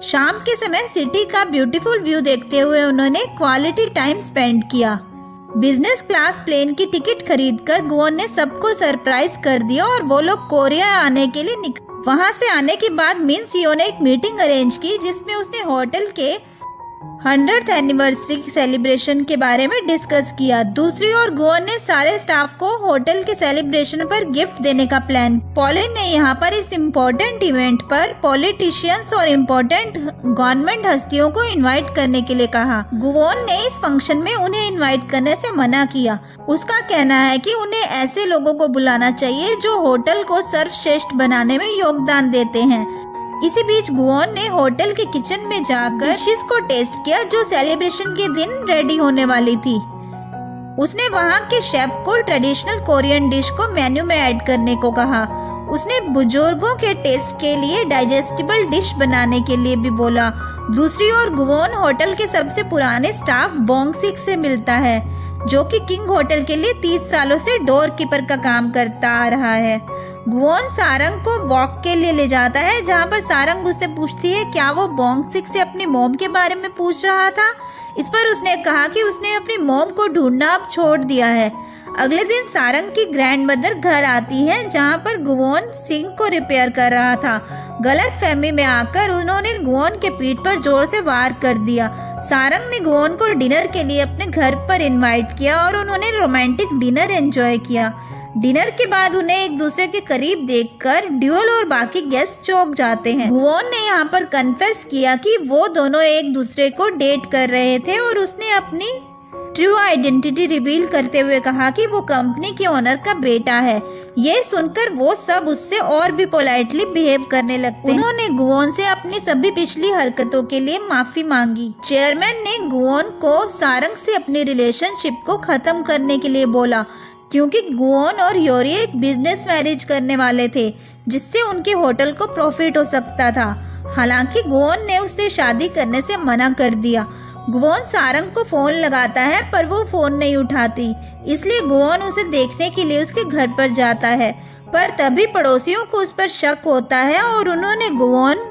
B: शाम के समय सिटी का ब्यूटीफुल व्यू देखते हुए उन्होंने क्वालिटी टाइम स्पेंड किया। बिजनेस क्लास प्लेन की टिकट खरीदकर गुओन ने सबको सरप्राइज कर दिया और वो लोग कोरिया आने के लिए निकले। वहां से आने के बाद मिन सियो ने एक मीटिंग अरेंज की जिसमें उसने होटल के 100th एनिवर्सरी सेलिब्रेशन के बारे में डिस्कस किया। दूसरी ओर गुओन ने सारे स्टाफ को होटल के सेलिब्रेशन पर गिफ्ट देने का प्लान। पॉलिन ने यहाँ पर इस इम्पोर्टेंट इवेंट पर पॉलिटिशियंस और इम्पोर्टेंट गवर्नमेंट हस्तियों को इनवाइट करने के लिए कहा। गुओन ने इस फंक्शन में उन्हें इनवाइट करने से मना किया। उसका कहना है कि उन्हें ऐसे लोगों को बुलाना चाहिए जो होटल को सर्वश्रेष्ठ बनाने में योगदान देते हैं। इसी बीच गुओन ने होटल के किचन में जाकर डिशेस को टेस्ट किया जो सेलिब्रेशन के दिन रेडी होने वाली थी। उसने वहाँ के शेफ को ट्रेडिशनल कोरियन डिश को मेन्यू में ऐड करने को कहा। उसने बुजुर्गों के टेस्ट के लिए डाइजेस्टिबल डिश बनाने के लिए भी बोला। दूसरी ओर गुवोन होटल के सबसे पुराने स्टाफ बोंगसिक से मिलता है, जो कि किंग होटल के लिए 30 सालों से डोर कीपर का काम करता आ रहा है। गुवोन सारंग को वॉक के लिए ले जाता है, जहाँ पर सारंग उससे पूछती है क्या वो बोंगसिक से अपनी मॉम के बारे में पूछ रहा था। इस पर उसने कहा कि उसने अपनी मॉम को ढूंढना अब छोड़ दिया है। अगले दिन सारंग की ग्रैंड मदर घर आती है, जहाँ पर गुवोन सिंक को रिपेयर कर रहा था। गलत फहमी में आकर उन्होंने गुवोन के पीठ पर जोर से वार कर दिया। सारंग ने गुवोन को डिनर के लिए अपने घर पर इनवाइट किया और उन्होंने रोमांटिक डिनर एंजॉय किया। डिनर के बाद उन्हें एक दूसरे के करीब देखकर ड्यूल और बाकी गेस्ट चौंक जाते हैं। गुवोन ने यहाँ पर कन्फेस किया कि वो दोनों एक दूसरे को डेट कर रहे थे और उसने अपनी ट्रू आइडेंटिटी रिवील करते हुए कहा कि वो कंपनी के ओनर का बेटा है। ये सुनकर वो सब उससे और भी पोलाइटली बिहेव करने लगते हैं। उन्होंने गुवोन से अपनी सभी पिछली हरकतों के लिए माफी मांगी। चेयरमैन ने गुवोन को सारंग से अपनी रिलेशनशिप को खत्म करने के लिए बोला, क्योंकि गुवोन और योरी एक बिजनेस मैरिज करने वाले थे, जिससे उनके होटल को प्रॉफिट हो सकता था। हालांकि गुवोन ने उससे शादी करने से मना कर दिया। गुवोन सारंग को फोन लगाता है, पर वो फोन नहीं उठाती, इसलिए गुवोन उसे देखने के लिए उसके घर पर जाता है। पर तभी पड़ोसियों को उस पर शक होता है और उन्होंने गुवोन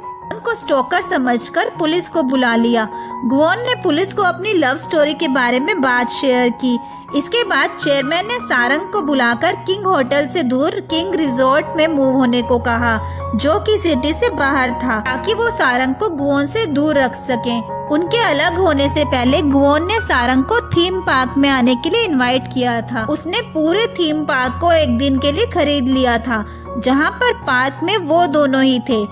B: को स्टोकर समझकर पुलिस को बुला लिया। गुवोन ने पुलिस को अपनी लव स्टोरी के बारे में बात शेयर की। इसके बाद चेयरमैन ने सारंग को बुलाकर किंग होटल से दूर किंग रिजॉर्ट में मूव होने को कहा, जो कि सिटी से बाहर था, ताकि वो सारंग को गुवोन से दूर रख सकें। उनके अलग होने से पहले गुवोन ने सारंग को थीम पार्क में आने के लिए इनवाइट किया था। उसने पूरे थीम पार्क को एक दिन के लिए खरीद लिया था, जहाँ पर पार्क में वो दोनों ही थे।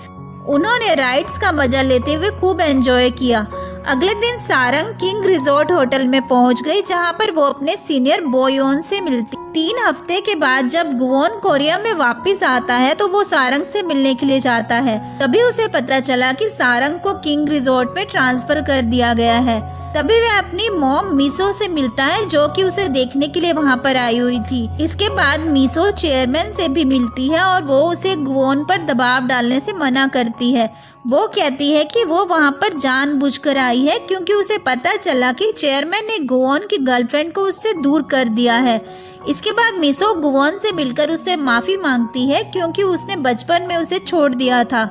B: उन्होंने राइड्स का मजा लेते हुए खूब एंजॉय किया। अगले दिन सारंग किंग रिजॉर्ट होटल में पहुंच गई, जहां पर वो अपने सीनियर बोयोन से मिलती। 3 हफ्ते के बाद जब गुवोन कोरिया में वापस आता है तो वो सारंग से मिलने के लिए जाता है। तभी उसे पता चला कि सारंग को किंग रिजॉर्ट में ट्रांसफर कर दिया गया है। तभी वह अपनी मॉम मिसो से मिलता है, जो कि उसे देखने के लिए वहां पर आई हुई थी। इसके बाद मिसो चेयरमैन से भी मिलती है और वो उसे गुवोन पर दबाव डालने से मना करती है। वो कहती है कि वो वहां पर जानबूझकर आई है, क्योंकि उसे पता चला कि चेयरमैन ने गुवोन की गर्लफ्रेंड को उससे दूर कर दिया है। इसके बाद मिसो गुवोन से मिलकर उससे माफ़ी मांगती है, क्योंकि उसने बचपन में उसे छोड़ दिया था।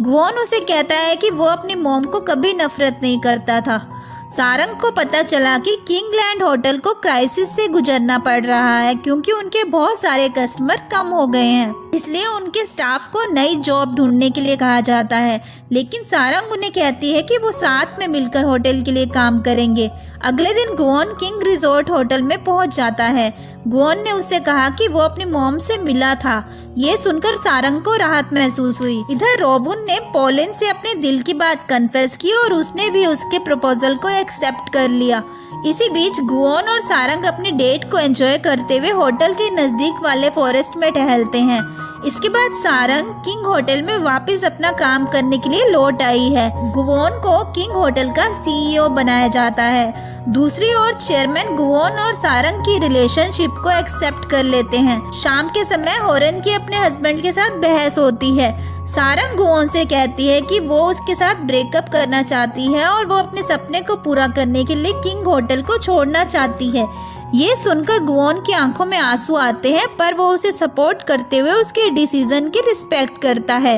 B: गुवोन उसे कहता है कि वो अपनी मॉम को कभी नफरत नहीं करता था। सारंग को पता चला कि किंगलैंड होटल को क्राइसिस से गुजरना पड़ रहा है, क्योंकि उनके बहुत सारे कस्टमर कम हो गए हैं, इसलिए उनके स्टाफ को नई जॉब ढूंढने के लिए कहा जाता है। लेकिन सारंग उन्हें कहती है कि वो साथ में मिलकर होटल के लिए काम करेंगे। अगले दिन गुवोन किंग रिजॉर्ट होटल में पहुंच जाता है। गुवोन ने उससे कहा कि वो अपनी मॉम से मिला था। ये सुनकर सारंग को राहत महसूस हुई। इधर रोबुन ने पोलिन से अपने दिल की बात कन्फेस की और उसने भी उसके प्रपोजल को एक्सेप्ट कर लिया। इसी बीच गुवोन और सारंग अपनी डेट को एंजॉय करते हुए होटल के नजदीक वाले फॉरेस्ट में टहलते हैं। इसके बाद सारंग किंग होटल में वापस अपना काम करने के लिए लौट आई है। गुवोन को किंग होटल का सीईओ बनाया जाता है। दूसरी ओर चेयरमैन गुवोन और सारंग की रिलेशनशिप को एक्सेप्ट कर लेते हैं। शाम के समय होरन की अपने हस्बैंड के साथ बहस होती है। सारंग गुवोन से कहती है कि वो उसके साथ ब्रेकअप करना चाहती है और वो अपने सपने को पूरा करने के लिए किंग होटल को छोड़ना चाहती है। ये सुनकर गुवोन की आंखों में आंसू आते हैं, पर वो उसे सपोर्ट करते हुए उसके डिसीजन की रिस्पेक्ट करता है।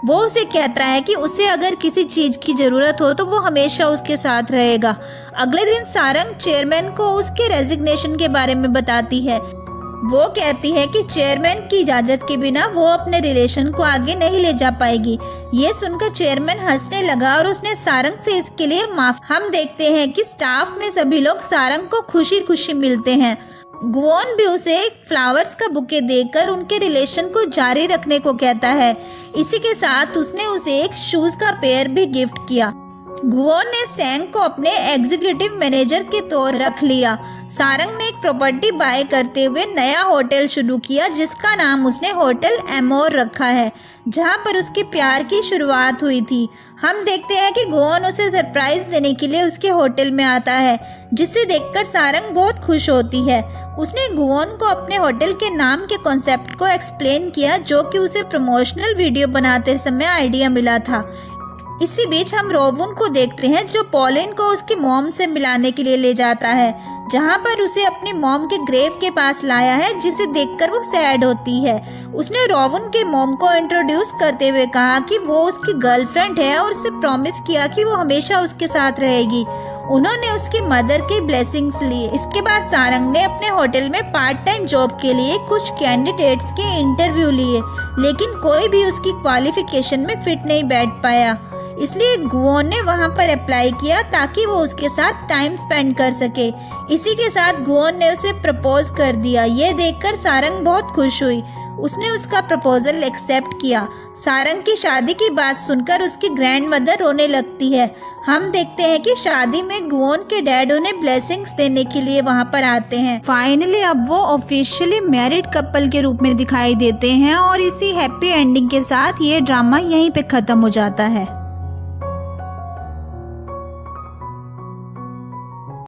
B: वो उसे कहता है कि उसे अगर किसी चीज़ की ज़रूरत हो तो वो हमेशा उसके साथ रहेगा। अगले दिन सारंग चेयरमैन को उसके रेजिग्नेशन के बारे में बताती है। वो कहती है कि चेयरमैन की इजाज़त के बिना वो अपने रिलेशन को आगे नहीं ले जा पाएगी। ये सुनकर चेयरमैन हंसने लगा और उसने सारंग से इसके लिए माफ़ी। हम देखते हैं कि स्टाफ में सभी लोग सारंग को खुशी खुशी मिलते हैं। गुवोन भी उसे एक फ्लावर्स का बुके देकर उनके रिलेशन को जारी रखने को कहता है। इसी के साथ उसने उसे एक शूज़ का पेयर भी गिफ्ट किया। गुओन ने सेंग को अपने एग्जीक्यूटिव मैनेजर के तौर रख लिया। सारंग ने एक प्रॉपर्टी बाय करते हुए नया होटल शुरू किया जिसका नाम उसने होटल एमोर रखा है, जहां पर उसके प्यार की शुरुआत हुई थी। हम देखते हैं कि गुओन उसे सरप्राइज देने के लिए उसके होटल में आता है, जिसे देखकर सारंग बहुत खुश होती है। उसने गुओन को अपने होटल के नाम के कॉन्सेप्ट को एक्सप्लेन किया, जो कि उसे प्रमोशनल वीडियो बनाते समय आइडिया मिला था। इसी बीच हम रोवुन को देखते हैं, जो पॉलिन को उसकी मॉम से मिलाने के लिए ले जाता है, जहां पर उसे अपनी मॉम के ग्रेव के पास लाया है, जिसे देखकर वो सैड होती है। उसने रोवुन के मॉम को इंट्रोड्यूस करते हुए कहा कि वो उसकी गर्लफ्रेंड है और उसे प्रॉमिस किया कि वो हमेशा उसके साथ रहेगी। उन्होंने उसकी मदर की ब्लेसिंग्स ली। इसके बाद सारंग ने अपने होटल में पार्ट टाइम जॉब के लिए कुछ कैंडिडेट्स के इंटरव्यू लिए, लेकिन कोई भी उसकी क्वालिफिकेशन में फिट नहीं बैठ पाया। इसलिए गुओन ने वहां पर अप्लाई किया ताकि वो उसके साथ टाइम स्पेंड कर सके। इसी के साथ गुओन ने उसे प्रपोज कर दिया। ये देखकर सारंग बहुत खुश हुई। उसने उसका प्रपोजल एक्सेप्ट किया। सारंग की शादी की बात सुनकर उसकी ग्रैंडमदर रोने लगती है। हम देखते हैं कि शादी में गुओन के डैड उन्हें ब्लेसिंग्स देने के लिए वहां पर आते हैं। फाइनली अब वो ऑफिशियली मैरिड कपल के रूप में दिखाई देते हैं और इसी हैप्पी एंडिंग के साथ ये ड्रामा यहीं पे खत्म हो जाता है।